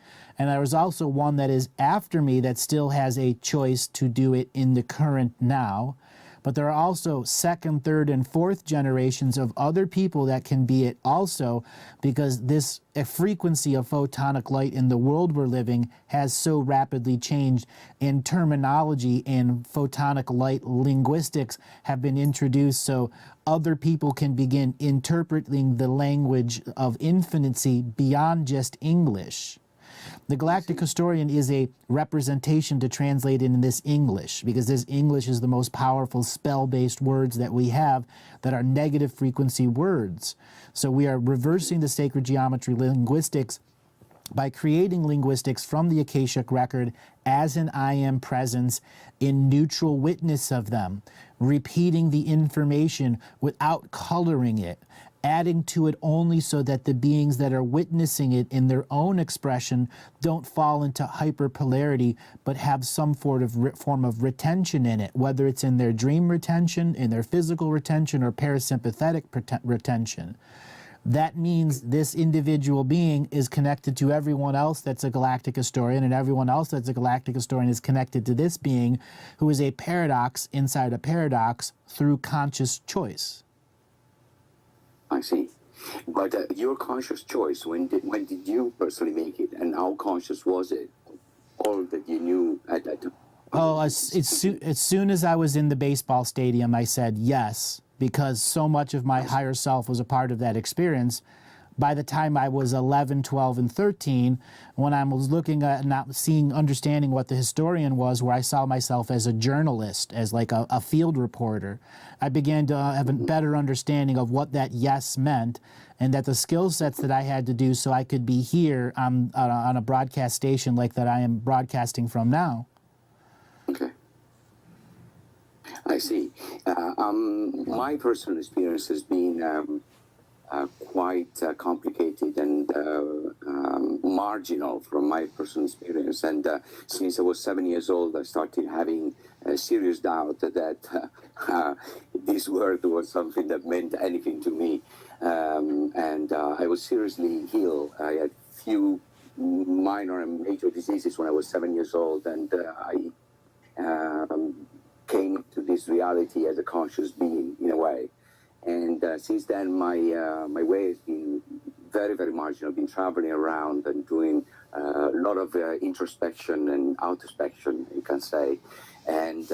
Speaker 4: And there was also one that is after me that still has a choice to do it in the current now. But there are also 2nd, 3rd, and 4th generations of other people that can be it also, because this frequency of photonic light in the world we're living has so rapidly changed, and terminology and photonic light linguistics have been introduced so other people can begin interpreting the language of infinity beyond just English. The Galactic Historian is a representation to translate in this English, because this English is the most powerful spell-based words that we have that are negative frequency words. So we are reversing the sacred geometry linguistics by creating linguistics from the Akashic record as an I am presence in neutral witness of them, repeating the information without coloring it, adding to it only so that the beings that are witnessing it in their own expression don't fall into hyperpolarity, but have some form of retention in it, whether it's in their dream retention, in their physical retention, or parasympathetic retention. That means this individual being is connected to everyone else that's a galactic historian, and everyone else that's a galactic historian is connected to this being who is a paradox inside a paradox through conscious choice.
Speaker 6: I see. But your conscious choice, when did you personally make it, and how conscious was it? All that you knew at that time?
Speaker 4: Oh, as soon as I was in the baseball stadium, I said yes, because so much of my higher self was a part of that experience. By the time I was 11, 12, and 13, when I was looking at understanding what the historian was, where I saw myself as a journalist, as like a field reporter, I began to have a better understanding of what that yes meant, and that the skill sets that I had to do so I could be here on a broadcast station like that I am broadcasting from now.
Speaker 6: Okay. I see. My personal experience has been quite complicated and marginal from my personal experience. And since I was 7 years old, I started having a serious doubt that this word was something that meant anything to me. And I was seriously ill. I had few minor and major diseases when I was 7 years old, and I came to this reality as a conscious being in a way. And since then, my way has been very, very marginal. I've been traveling around and doing a lot of introspection and outrospection, you can say. And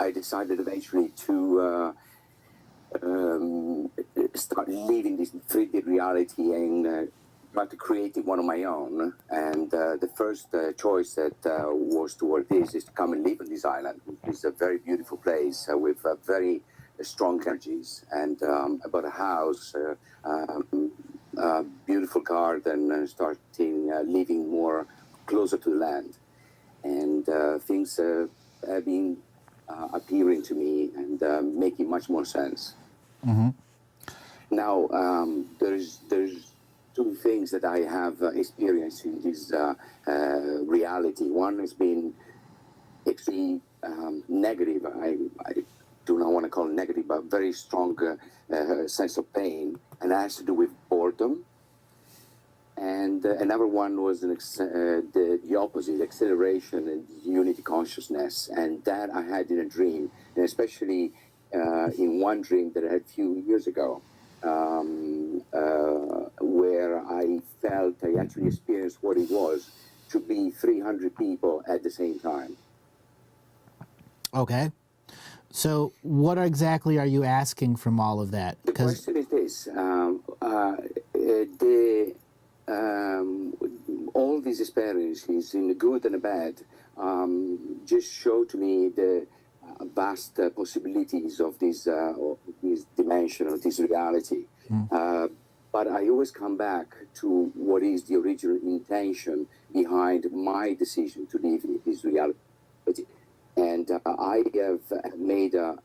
Speaker 6: I decided eventually to start living this 3D reality and try to create one of my own. And the first choice that was toward this is to come and live on this island, which is a very beautiful place with very strong energies, and I bought a house, a beautiful garden, starting living more closer to the land, and things have been appearing to me and making much more sense.
Speaker 4: Mm-hmm.
Speaker 6: Now there's two things that I have experienced in this reality. One has been extremely negative. I do not want to call it negative, but very strong sense of pain, and that has to do with boredom. And another one was the opposite, acceleration and unity consciousness, and that I had in a dream, and especially in one dream that I had a few years ago, where I felt I actually experienced what it was to be 300 people at the same time.
Speaker 4: Okay. So what exactly are you asking from all of that?
Speaker 6: The question is this. All these experiences, in the good and the bad, just show to me the vast possibilities of this dimension, of this reality. But I always come back to what is the original intention behind my decision to live in this reality. And I have made a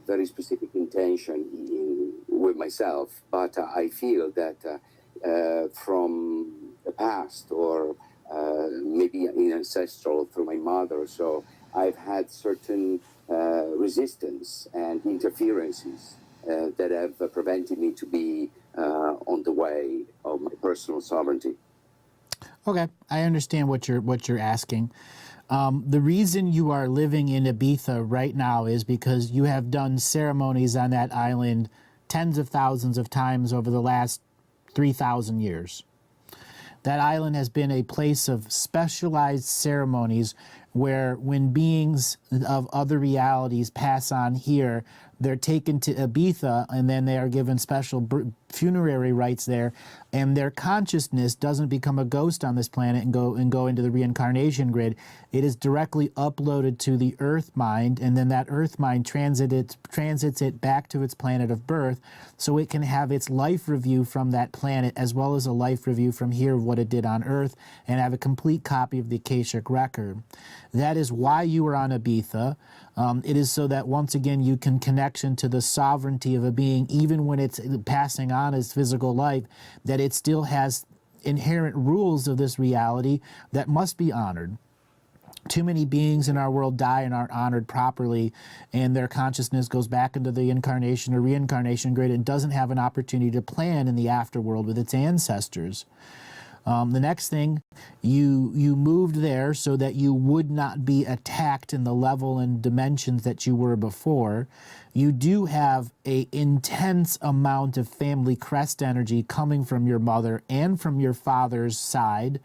Speaker 6: very specific intention with myself, but I feel that from the past, or maybe in Ancestral through my mother or so, I've had certain resistance and interferences that have prevented me to be on the way of my personal sovereignty.
Speaker 4: Okay, I understand what you're asking. The reason you are living in Ibiza right now is because you have done ceremonies on that island tens of thousands of times over the last 3,000 years. That island has been a place of specialized ceremonies where when beings of other realities pass on here, they're taken to Ibiza and then they are given special funerary rites there, and their consciousness doesn't become a ghost on this planet and go into the reincarnation grid. It is directly uploaded to the Earth mind, and then that Earth mind transits it back to its planet of birth, so it can have its life review from that planet as well as a life review from here of what it did on Earth, and have a complete copy of the Akashic record. That is why you are on Ibiza. It is so that once again you can connection to the sovereignty of a being, even when it's passing on as physical life, that it still has inherent rules of this reality that must be honored. Too many beings in our world die and aren't honored properly, and their consciousness goes back into the incarnation or reincarnation grid and doesn't have an opportunity to plan in the afterworld with its ancestors. The next thing, you moved there so that you would not be attacked in the level and dimensions that you were before. You do have an intense amount of family crest energy coming from your mother and from your father's side,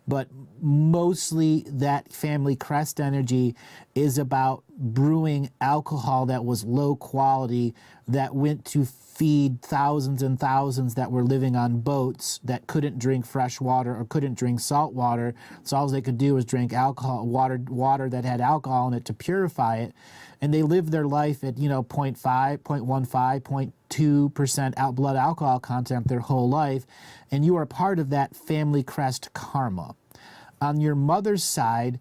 Speaker 4: but mostly that family crest energy is about brewing alcohol that was low quality, that went to feed thousands and thousands that were living on boats that couldn't drink fresh water or couldn't drink salt water. So all they could do was drink alcohol, water that had alcohol in it to purify it. And they lived their life at, 0.5, 0.15, 0.2% blood alcohol content their whole life. And you are part of that family crest karma. On your mother's side,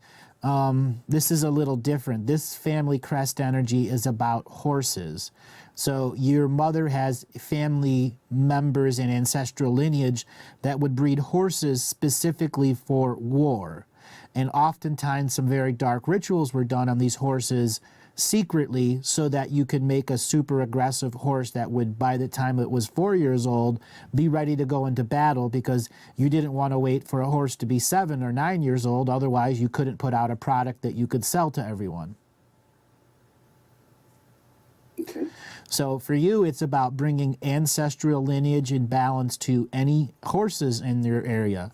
Speaker 4: this is a little different. This family crest energy is about horses. So your mother has family members and ancestral lineage that would breed horses specifically for war. And oftentimes some very dark rituals were done on these horses secretly so that you could make a super aggressive horse that would, by the time it was 4 years old, be ready to go into battle, because you didn't want to wait for a horse to be 7 or 9 years old. Otherwise, you couldn't put out a product that you could sell to everyone.
Speaker 6: Okay.
Speaker 4: So for you, it's about bringing ancestral lineage in balance to any horses in your area.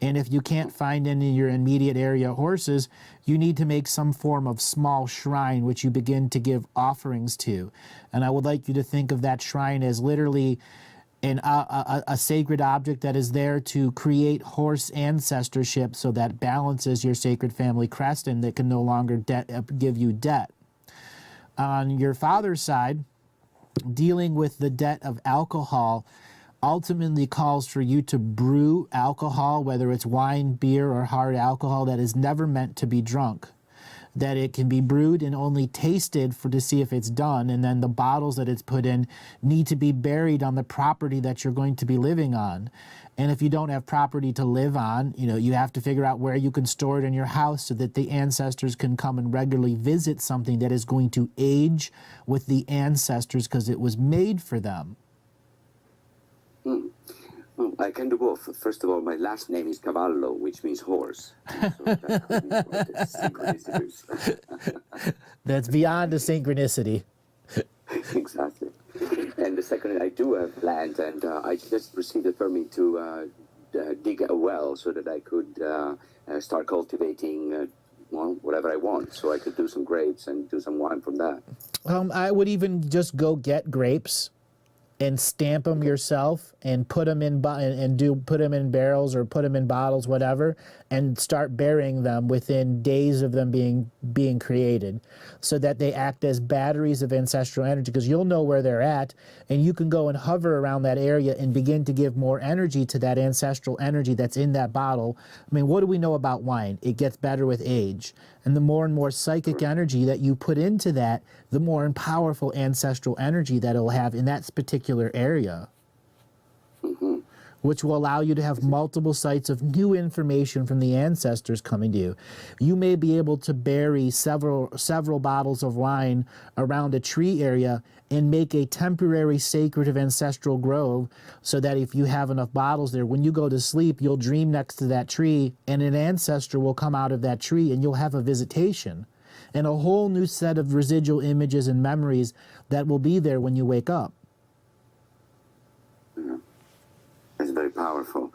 Speaker 4: And if you can't find any in your immediate area horses, you need to make some form of small shrine which you begin to give offerings to. And I would like you to think of that shrine as literally a sacred object that is there to create horse ancestorship, so that balances your sacred family crest and that can no longer give you debt. On your father's side, dealing with the debt of alcohol ultimately calls for you to brew alcohol, whether it's wine, beer, or hard alcohol, that is never meant to be drunk. That it can be brewed and only tasted to see if it's done, and then the bottles that it's put in need to be buried on the property that you're going to be living on. And if you don't have property to live on, you have to figure out where you can store it in your house so that the ancestors can come and regularly visit something that is going to age with the ancestors because it was made for them.
Speaker 6: Well, I can do both. First of all, my last name is Cavallo, which means horse. So that could be one of the synchronicities.
Speaker 4: That's beyond a synchronicity.
Speaker 6: Exactly. And the second, I do have land, and I just received a permit to dig a well so that I could start cultivating whatever I want. So I could do some grapes and do some wine from that.
Speaker 4: I would even just go get grapes and stamp them yourself and put them in put them in barrels or put them in bottles, whatever, and start burying them within days of them being created, so that they act as batteries of ancestral energy, because you'll know where they're at, and you can go and hover around that area and begin to give more energy to that ancestral energy that's in that bottle. I mean, what do we know about wine? It gets better with age. And the more and more psychic energy that you put into that, the more powerful ancestral energy that it'll have in that particular area, which will allow you to have multiple sites of new information from the ancestors coming to you. You may be able to bury several bottles of wine around a tree area and make a temporary sacred of ancestral grove, so that if you have enough bottles there, when you go to sleep, you'll dream next to that tree and an ancestor will come out of that tree and you'll have a visitation and a whole new set of residual images and memories that will be there when you wake up.
Speaker 6: That's very powerful.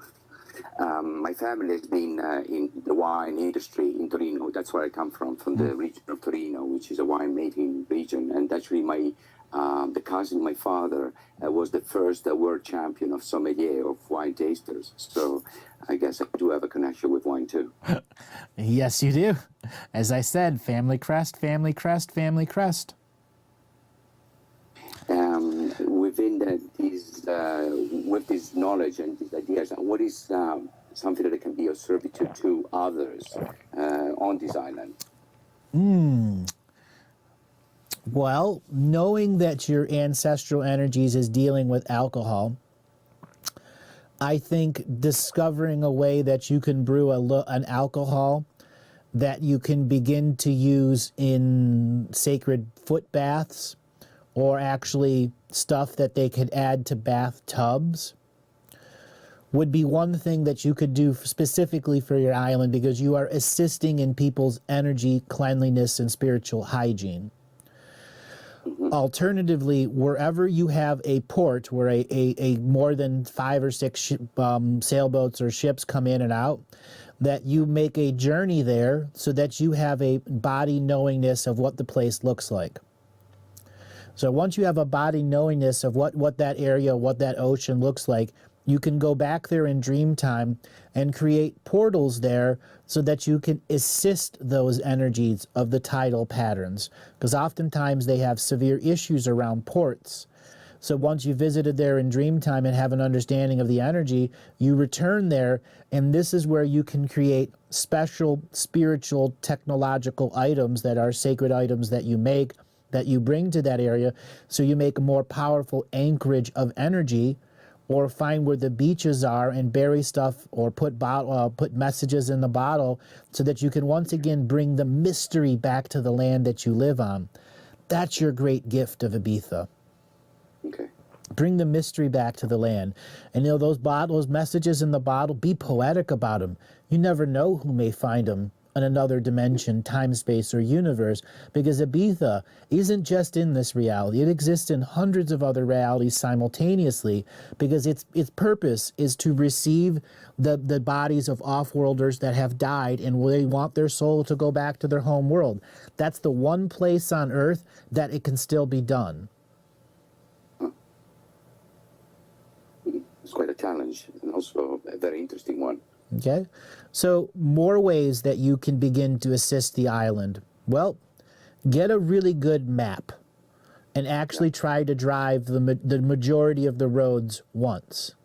Speaker 6: My family has been in the wine industry in Torino. That's where I come from the region of Torino, which is a wine-making region. And actually, the cousin of my father was the first world champion of sommelier of wine tasters. So I guess I do have a connection with wine too.
Speaker 7: Yes, you do. As I said, family crest, family crest, family crest.
Speaker 6: With this knowledge and these ideas, what is something that can be of service to others on this island?
Speaker 7: Well, knowing that your ancestral energies is dealing with alcohol, I think discovering a way that you can brew an alcohol that you can begin to use in sacred foot baths, or actually stuff that they could add to bathtubs, would be one thing that you could do specifically for your island, because you are assisting in people's energy, cleanliness, and spiritual hygiene. Alternatively, wherever you have a port where a more than 5 or 6 sailboats or ships come in and out, that you make a journey there so that you have a body knowingness of what the place looks like. So once you have a body knowingness of what that area, what that ocean looks like, you can go back there in dream time and create portals there so that you can assist those energies of the tidal patterns. Because oftentimes they have severe issues around ports. So once you visited there in dream time and have an understanding of the energy, you return there, and this is where you can create special spiritual technological items that are sacred items that you make, that you bring to that area, so you make a more powerful anchorage of energy, or find where the beaches are and bury stuff, or put messages in the bottle, so that you can once again bring the mystery back to the land that you live on. That's your great gift of Ibiza.
Speaker 6: Okay.
Speaker 7: Bring the mystery back to the land. And those messages in the bottle, be poetic about them. You never know who may find them in another dimension, time, space, or universe, because Ibiza isn't just in this reality. It exists in hundreds of other realities simultaneously, because its purpose is to receive the bodies of off-worlders that have died, and they want their soul to go back to their home world. That's the one place on Earth that it can still be done.
Speaker 6: It's quite a challenge, and also a very interesting one.
Speaker 7: Okay, so more ways that you can begin to assist the island. Well, get a really good map and actually try to drive the majority of the roads once.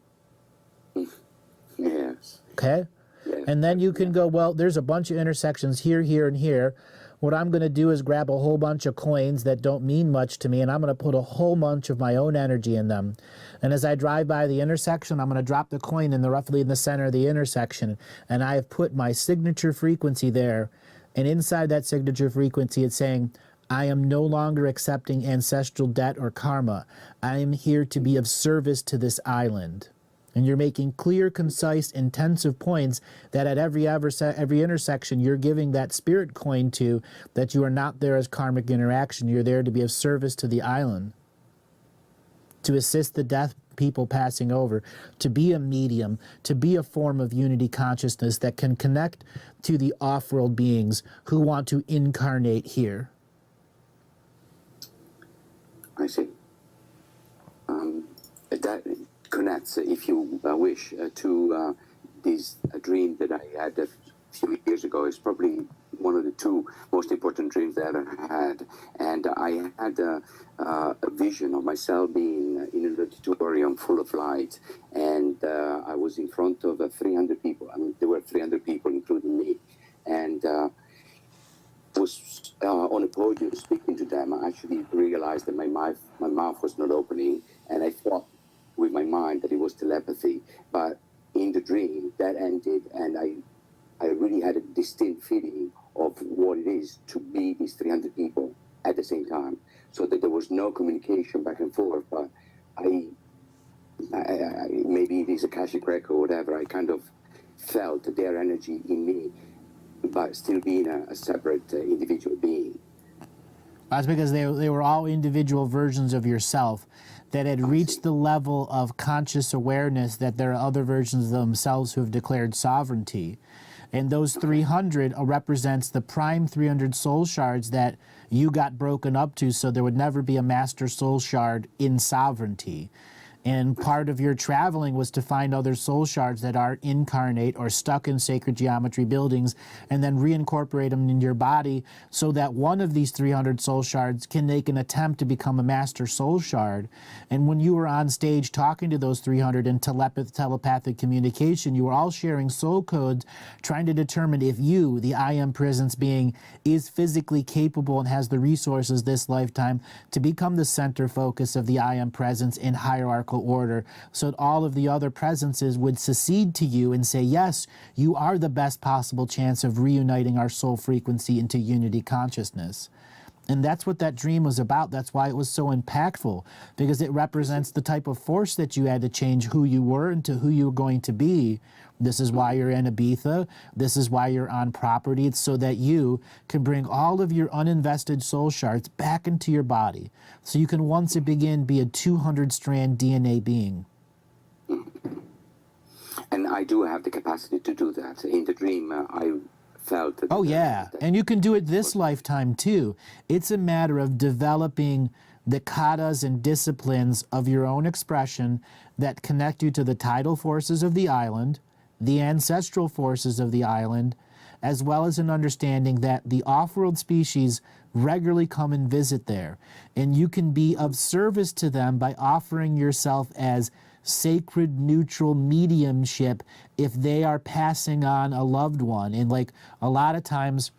Speaker 6: Yes.
Speaker 7: Okay?
Speaker 6: Yes.
Speaker 7: And then you can go, well, there's a bunch of intersections here, here, and here. What I'm going to do is grab a whole bunch of coins that don't mean much to me, and I'm going to put a whole bunch of my own energy in them. And as I drive by the intersection, I'm going to drop the coin roughly in the center of the intersection, and I have put my signature frequency there. And inside that signature frequency, it's saying, I am no longer accepting ancestral debt or karma. I am here to be of service to this island. And you're making clear, concise, intensive points that at every intersection you're giving that spirit coin to, that you are not there as karmic interaction. You're there to be of service to the island, to assist the death people passing over, to be a medium, to be a form of unity consciousness that can connect to the off-world beings who want to incarnate here.
Speaker 6: I see. That connects, if you wish, to this dream that I had a few years ago. It's probably one of the 2 most important dreams that I had. And I had a vision of myself being in an auditorium full of light. And I was in front of 300 people. I mean, there were 300 people, including me. And was on a podium speaking to them. I actually realized that my mouth was not opening. And I thought with my mind that it was telepathy, but in the dream that ended, and I really had a distinct feeling of what it is to be these 300 people at the same time, so that there was no communication back and forth, but I maybe it is a Akashic record or whatever, I kind of felt their energy in me, but still being a separate individual being.
Speaker 7: That's because they were all individual versions of yourself that had reached the level of conscious awareness that there are other versions of themselves who have declared sovereignty. And those 300 represents the prime 300 soul shards that you got broken up to, so there would never be a master soul shard in sovereignty. And part of your traveling was to find other soul shards that are incarnate or stuck in sacred geometry buildings and then reincorporate them in your body so that one of these 300 soul shards can make an attempt to become a master soul shard. And when you were on stage talking to those 300 in telepathic communication, you were all sharing soul codes, trying to determine if you, the I Am Presence being, is physically capable and has the resources this lifetime to become the center focus of the I Am Presence in hierarchical order, so that all of the other presences would secede to you and say, yes, you are the best possible chance of reuniting our soul frequency into unity consciousness. And that's what that dream was about. That's why it was so impactful, because it represents the type of force that you had to change who you were into who you were going to be. This is why you're in Ibiza. This is why you're on property. It's so that you can bring all of your uninvested soul shards back into your body. So you can once again be a 200-strand DNA being.
Speaker 6: And I do have the capacity to do that. In the dream, I felt that...
Speaker 7: Oh, yeah. And you can do it this lifetime, too. It's a matter of developing the katas and disciplines of your own expression that connect you to the tidal forces of the island, the ancestral forces of the island, as well as an understanding that the off-world species regularly come and visit there. And you can be of service to them by offering yourself as sacred neutral mediumship if they are passing on a loved one. And like a lot of times,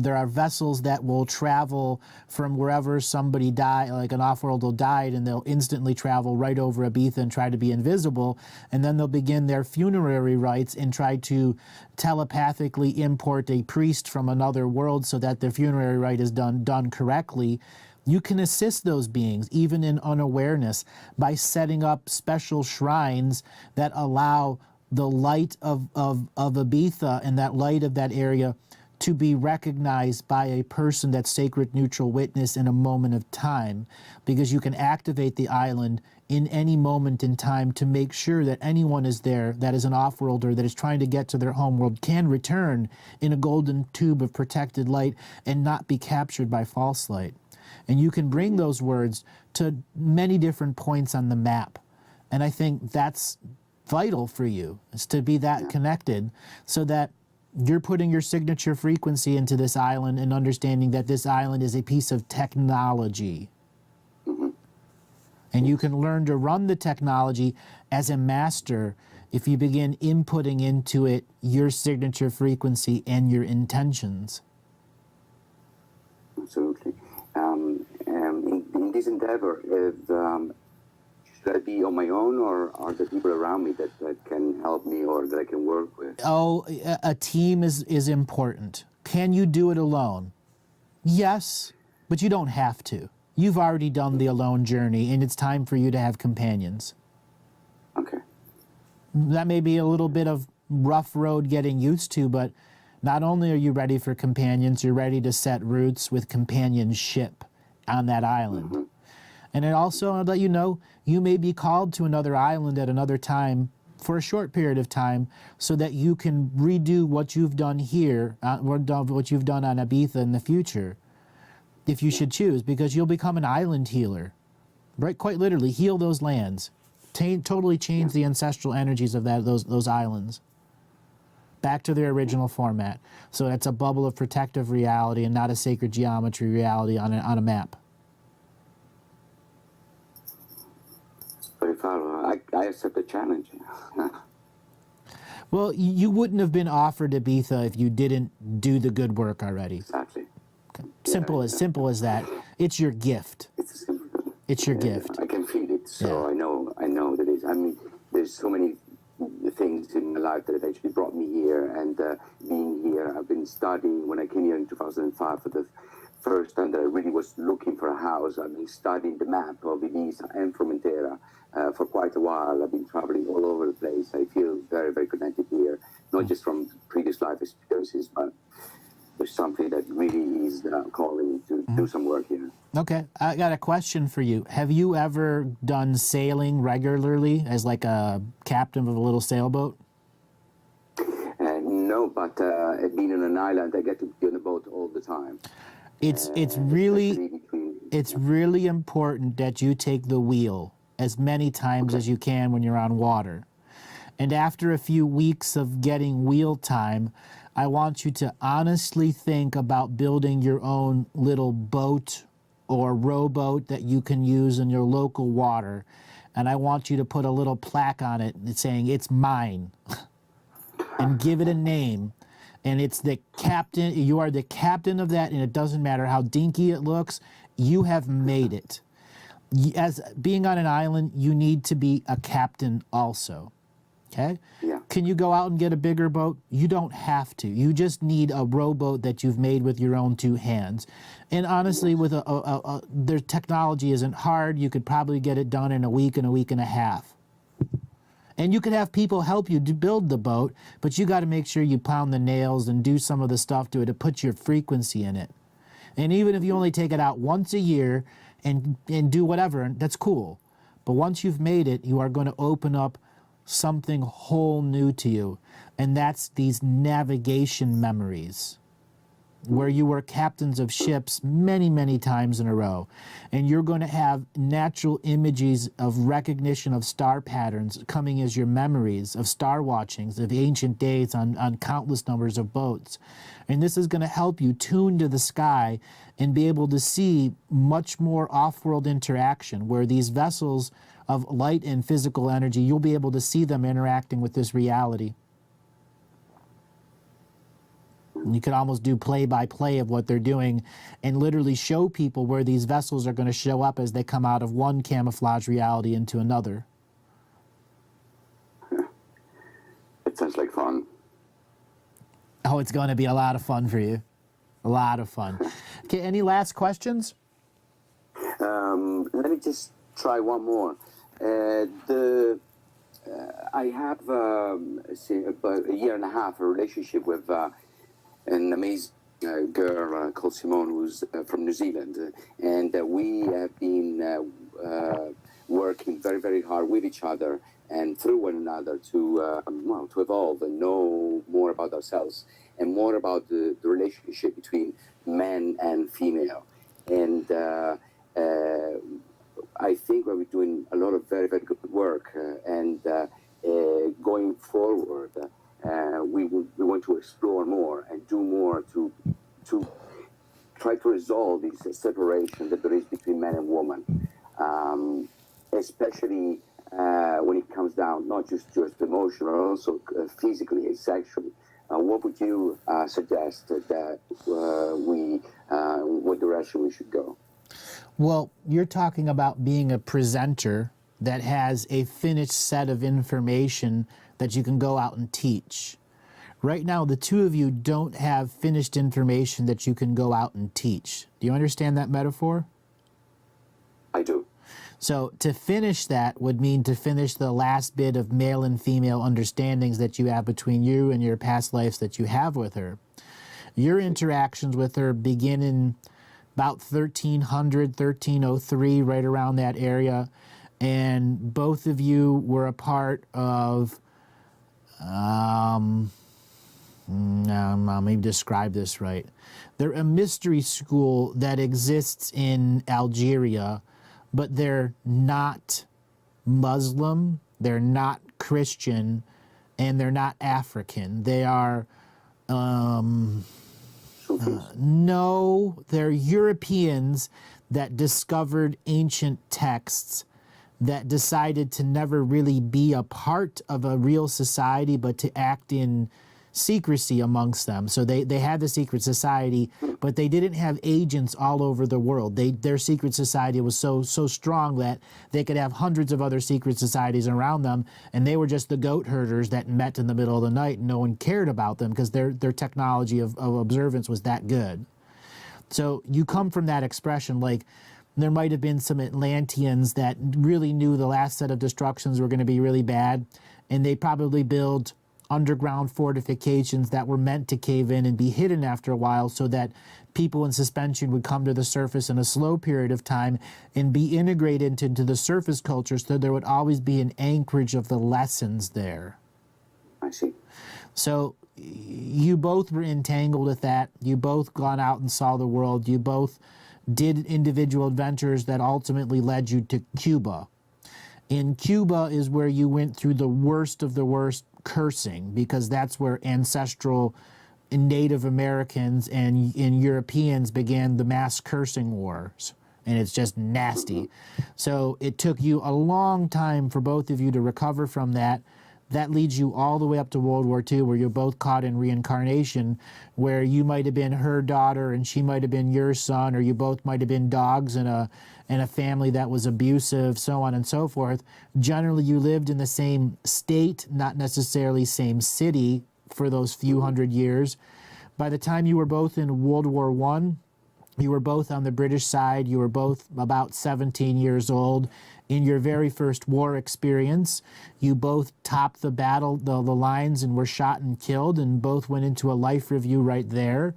Speaker 7: there are vessels that will travel from wherever somebody died, like an off-worlder died, and they'll instantly travel right over Ibiza and try to be invisible, and then they'll begin their funerary rites and try to telepathically import a priest from another world so that their funerary rite is done correctly. You can assist those beings, even in unawareness, by setting up special shrines that allow the light of Ibiza and that light of that area to be recognized by a person that's sacred neutral witness in a moment of time, because you can activate the island in any moment in time to make sure that anyone is there that is an off-worlder that is trying to get to their homeworld can return in a golden tube of protected light and not be captured by false light. And you can bring those words to many different points on the map. And I think that's vital for you, is to be that connected so that you're putting your signature frequency into this island and understanding that this island is a piece of technology. And you can learn to run the technology as a master if you begin inputting into it your signature frequency and your intentions.
Speaker 6: Absolutely. In this endeavor, should I be on my own, or are there people around me that can help me or that I can work with?
Speaker 7: Oh, a team is important. Can you do it alone? Yes, but you don't have to. You've already done the alone journey, and it's time for you to have companions.
Speaker 6: Okay.
Speaker 7: That may be a little bit of rough road getting used to, but not only are you ready for companions, you're ready to set roots with companionship on that island. And it also, I'll let you know, you may be called to another island at another time for a short period of time so that you can redo what you've done here, what you've done on Ibiza in the future, if you should choose, because you'll become an island healer. Right? Quite literally, heal those lands. Totally change the ancestral energies of those islands back to their original format. So that's a bubble of protective reality and not a sacred geometry reality on a map.
Speaker 6: Very far. I accept the challenge.
Speaker 7: Well, you wouldn't have been offered Ibiza if you didn't do the good work already.
Speaker 6: Exactly.
Speaker 7: Okay. Simple as that. It's your gift.
Speaker 6: It's simple.
Speaker 7: It's your gift.
Speaker 6: I can feel it, so I know that it's. I mean, there's so many things in my life that have actually brought me here, and being here, I've been studying. When I came here in 2005 for the first time that I really was looking for a house, I've been studying the map of Ibiza and Formentera for quite a while. I've been traveling all over the place. I feel very, very connected here, not just from previous life experiences, but there's something that really is calling me to do some work here.
Speaker 7: Okay, I got a question for you. Have you ever done sailing regularly as like a captain of a little sailboat?
Speaker 6: No, but being on an island, I get to be on a boat all the time.
Speaker 7: It's really important that you take the wheel as many times as you can when you're on water. And after a few weeks of getting wheel time, I want you to honestly think about building your own little boat or rowboat that you can use in your local water. And I want you to put a little plaque on it saying, "It's mine," and give it a name. And it's the captain, you are the captain of that, and it doesn't matter how dinky it looks, you have made it. As being on an island, you need to be a captain also. Okay?
Speaker 6: Yeah.
Speaker 7: Can you go out and get a bigger boat? You don't have to. You just need a rowboat that you've made with your own two hands. And honestly, with their technology isn't hard. You could probably get it done in a week and a half. And you could have people help you to build the boat, but you got to make sure you pound the nails and do some of the stuff to it to put your frequency in it. And even if you only take it out once a year and do whatever, that's cool. But once you've made it, you are going to open up something whole new to you. And that's these navigation memories, where you were captains of ships many, many times in a row. And you're going to have natural images of recognition of star patterns coming as your memories of star watchings of ancient days on countless numbers of boats. And this is going to help you tune to the sky and be able to see much more off-world interaction, where these vessels of light and physical energy, you'll be able to see them interacting with this reality. You could almost do play-by-play of what they're doing and literally show people where these vessels are going to show up as they come out of one camouflage reality into another.
Speaker 6: It sounds like fun.
Speaker 7: Oh, it's going to be a lot of fun for you. A lot of fun. Okay, any last questions?
Speaker 6: Let me just try one more. I have about a year and a half a relationship with an amazing girl called Simone, who's from New Zealand, and we have been working very, very hard with each other and through one another to evolve and know more about ourselves and more about the relationship between man and female. And I think we're doing a lot of very, very good work, and going forward, we want to explore more and do more to try to resolve this separation that there is between man and woman, especially when it comes down not just emotional, but also physically and sexually. What would you suggest that what direction we should go?
Speaker 7: Well, you're talking about being a presenter that has a finished set of information that you can go out and teach. Right now, the two of you don't have finished information that you can go out and teach. Do you understand that metaphor?
Speaker 6: I do.
Speaker 7: So to finish that would mean to finish the last bit of male and female understandings that you have between you and your past lives that you have with her. Your interactions with her begin in about 1300, 1303, right around that area. And both of you were a part of, let me describe this right. They're a mystery school that exists in Algeria, but they're not Muslim, they're not Christian, and they're not African. They are, no, they're Europeans that discovered ancient texts that decided to never really be a part of a real society, but to act in secrecy amongst them. So they had the secret society, but they didn't have agents all over the world. Their secret society was so strong that they could have hundreds of other secret societies around them, and they were just the goat herders that met in the middle of the night, and no one cared about them because their technology of observance was that good. So you come from that expression, like there might have been some Atlanteans that really knew the last set of destructions were going to be really bad, and they probably build underground fortifications that were meant to cave in and be hidden after a while so that people in suspension would come to the surface in a slow period of time and be integrated into the surface culture, so there would always be an anchorage of the lessons there.
Speaker 6: I see.
Speaker 7: So you both were entangled with that. You both gone out and saw the world. You both did individual adventures that ultimately led you to Cuba. In Cuba is where you went through the worst of the worst cursing, because that's where ancestral Native Americans and Europeans began the mass cursing wars. And it's just nasty. So it took you a long time for both of you to recover from that. That leads you all the way up to World War II, where you're both caught in reincarnation, where you might have been her daughter and she might have been your son, or you both might have been dogs in a family that was abusive, so on and so forth. Generally, you lived in the same state, not necessarily same city, for those few hundred years. By the time you were both in World War I, you were both on the British side. You were both about 17 years old. In your very first war experience, you both topped the battle, the lines, and were shot and killed, and both went into a life review right there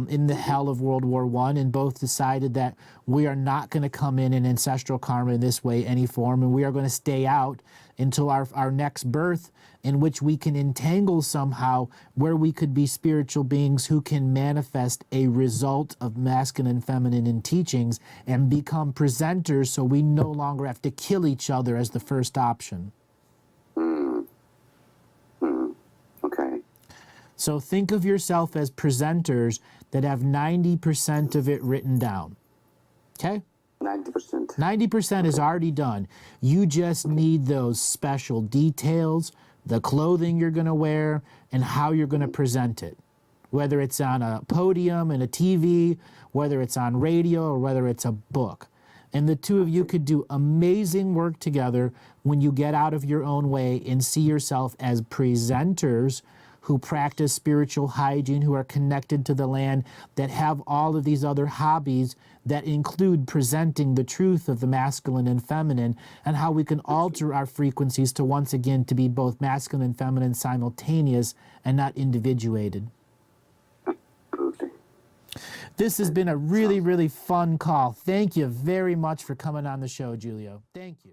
Speaker 7: in the hell of World War I, and both decided that we are not going to come in ancestral karma in this way, any form, and we are going to stay out until our next birth, in which we can entangle somehow, where we could be spiritual beings who can manifest a result of masculine and feminine in teachings and become presenters, so we no longer have to kill each other as the first option.
Speaker 6: Okay.
Speaker 7: So think of yourself as presenters that have 90% of it written down. Okay?
Speaker 6: 90%.
Speaker 7: 90% is already done. You just need those special details, the clothing you're going to wear, and how you're going to present it. Whether it's on a podium and a TV, whether it's on radio, or whether it's a book. And the two of you could do amazing work together when you get out of your own way and see yourself as presenters who practice spiritual hygiene, who are connected to the land, that have all of these other hobbies that include presenting the truth of the masculine and feminine, and how we can alter our frequencies to once again to be both masculine and feminine simultaneous and not individuated.
Speaker 6: Absolutely.
Speaker 7: This has been a really, really fun call. Thank you very much for coming on the show, Julio. Thank you.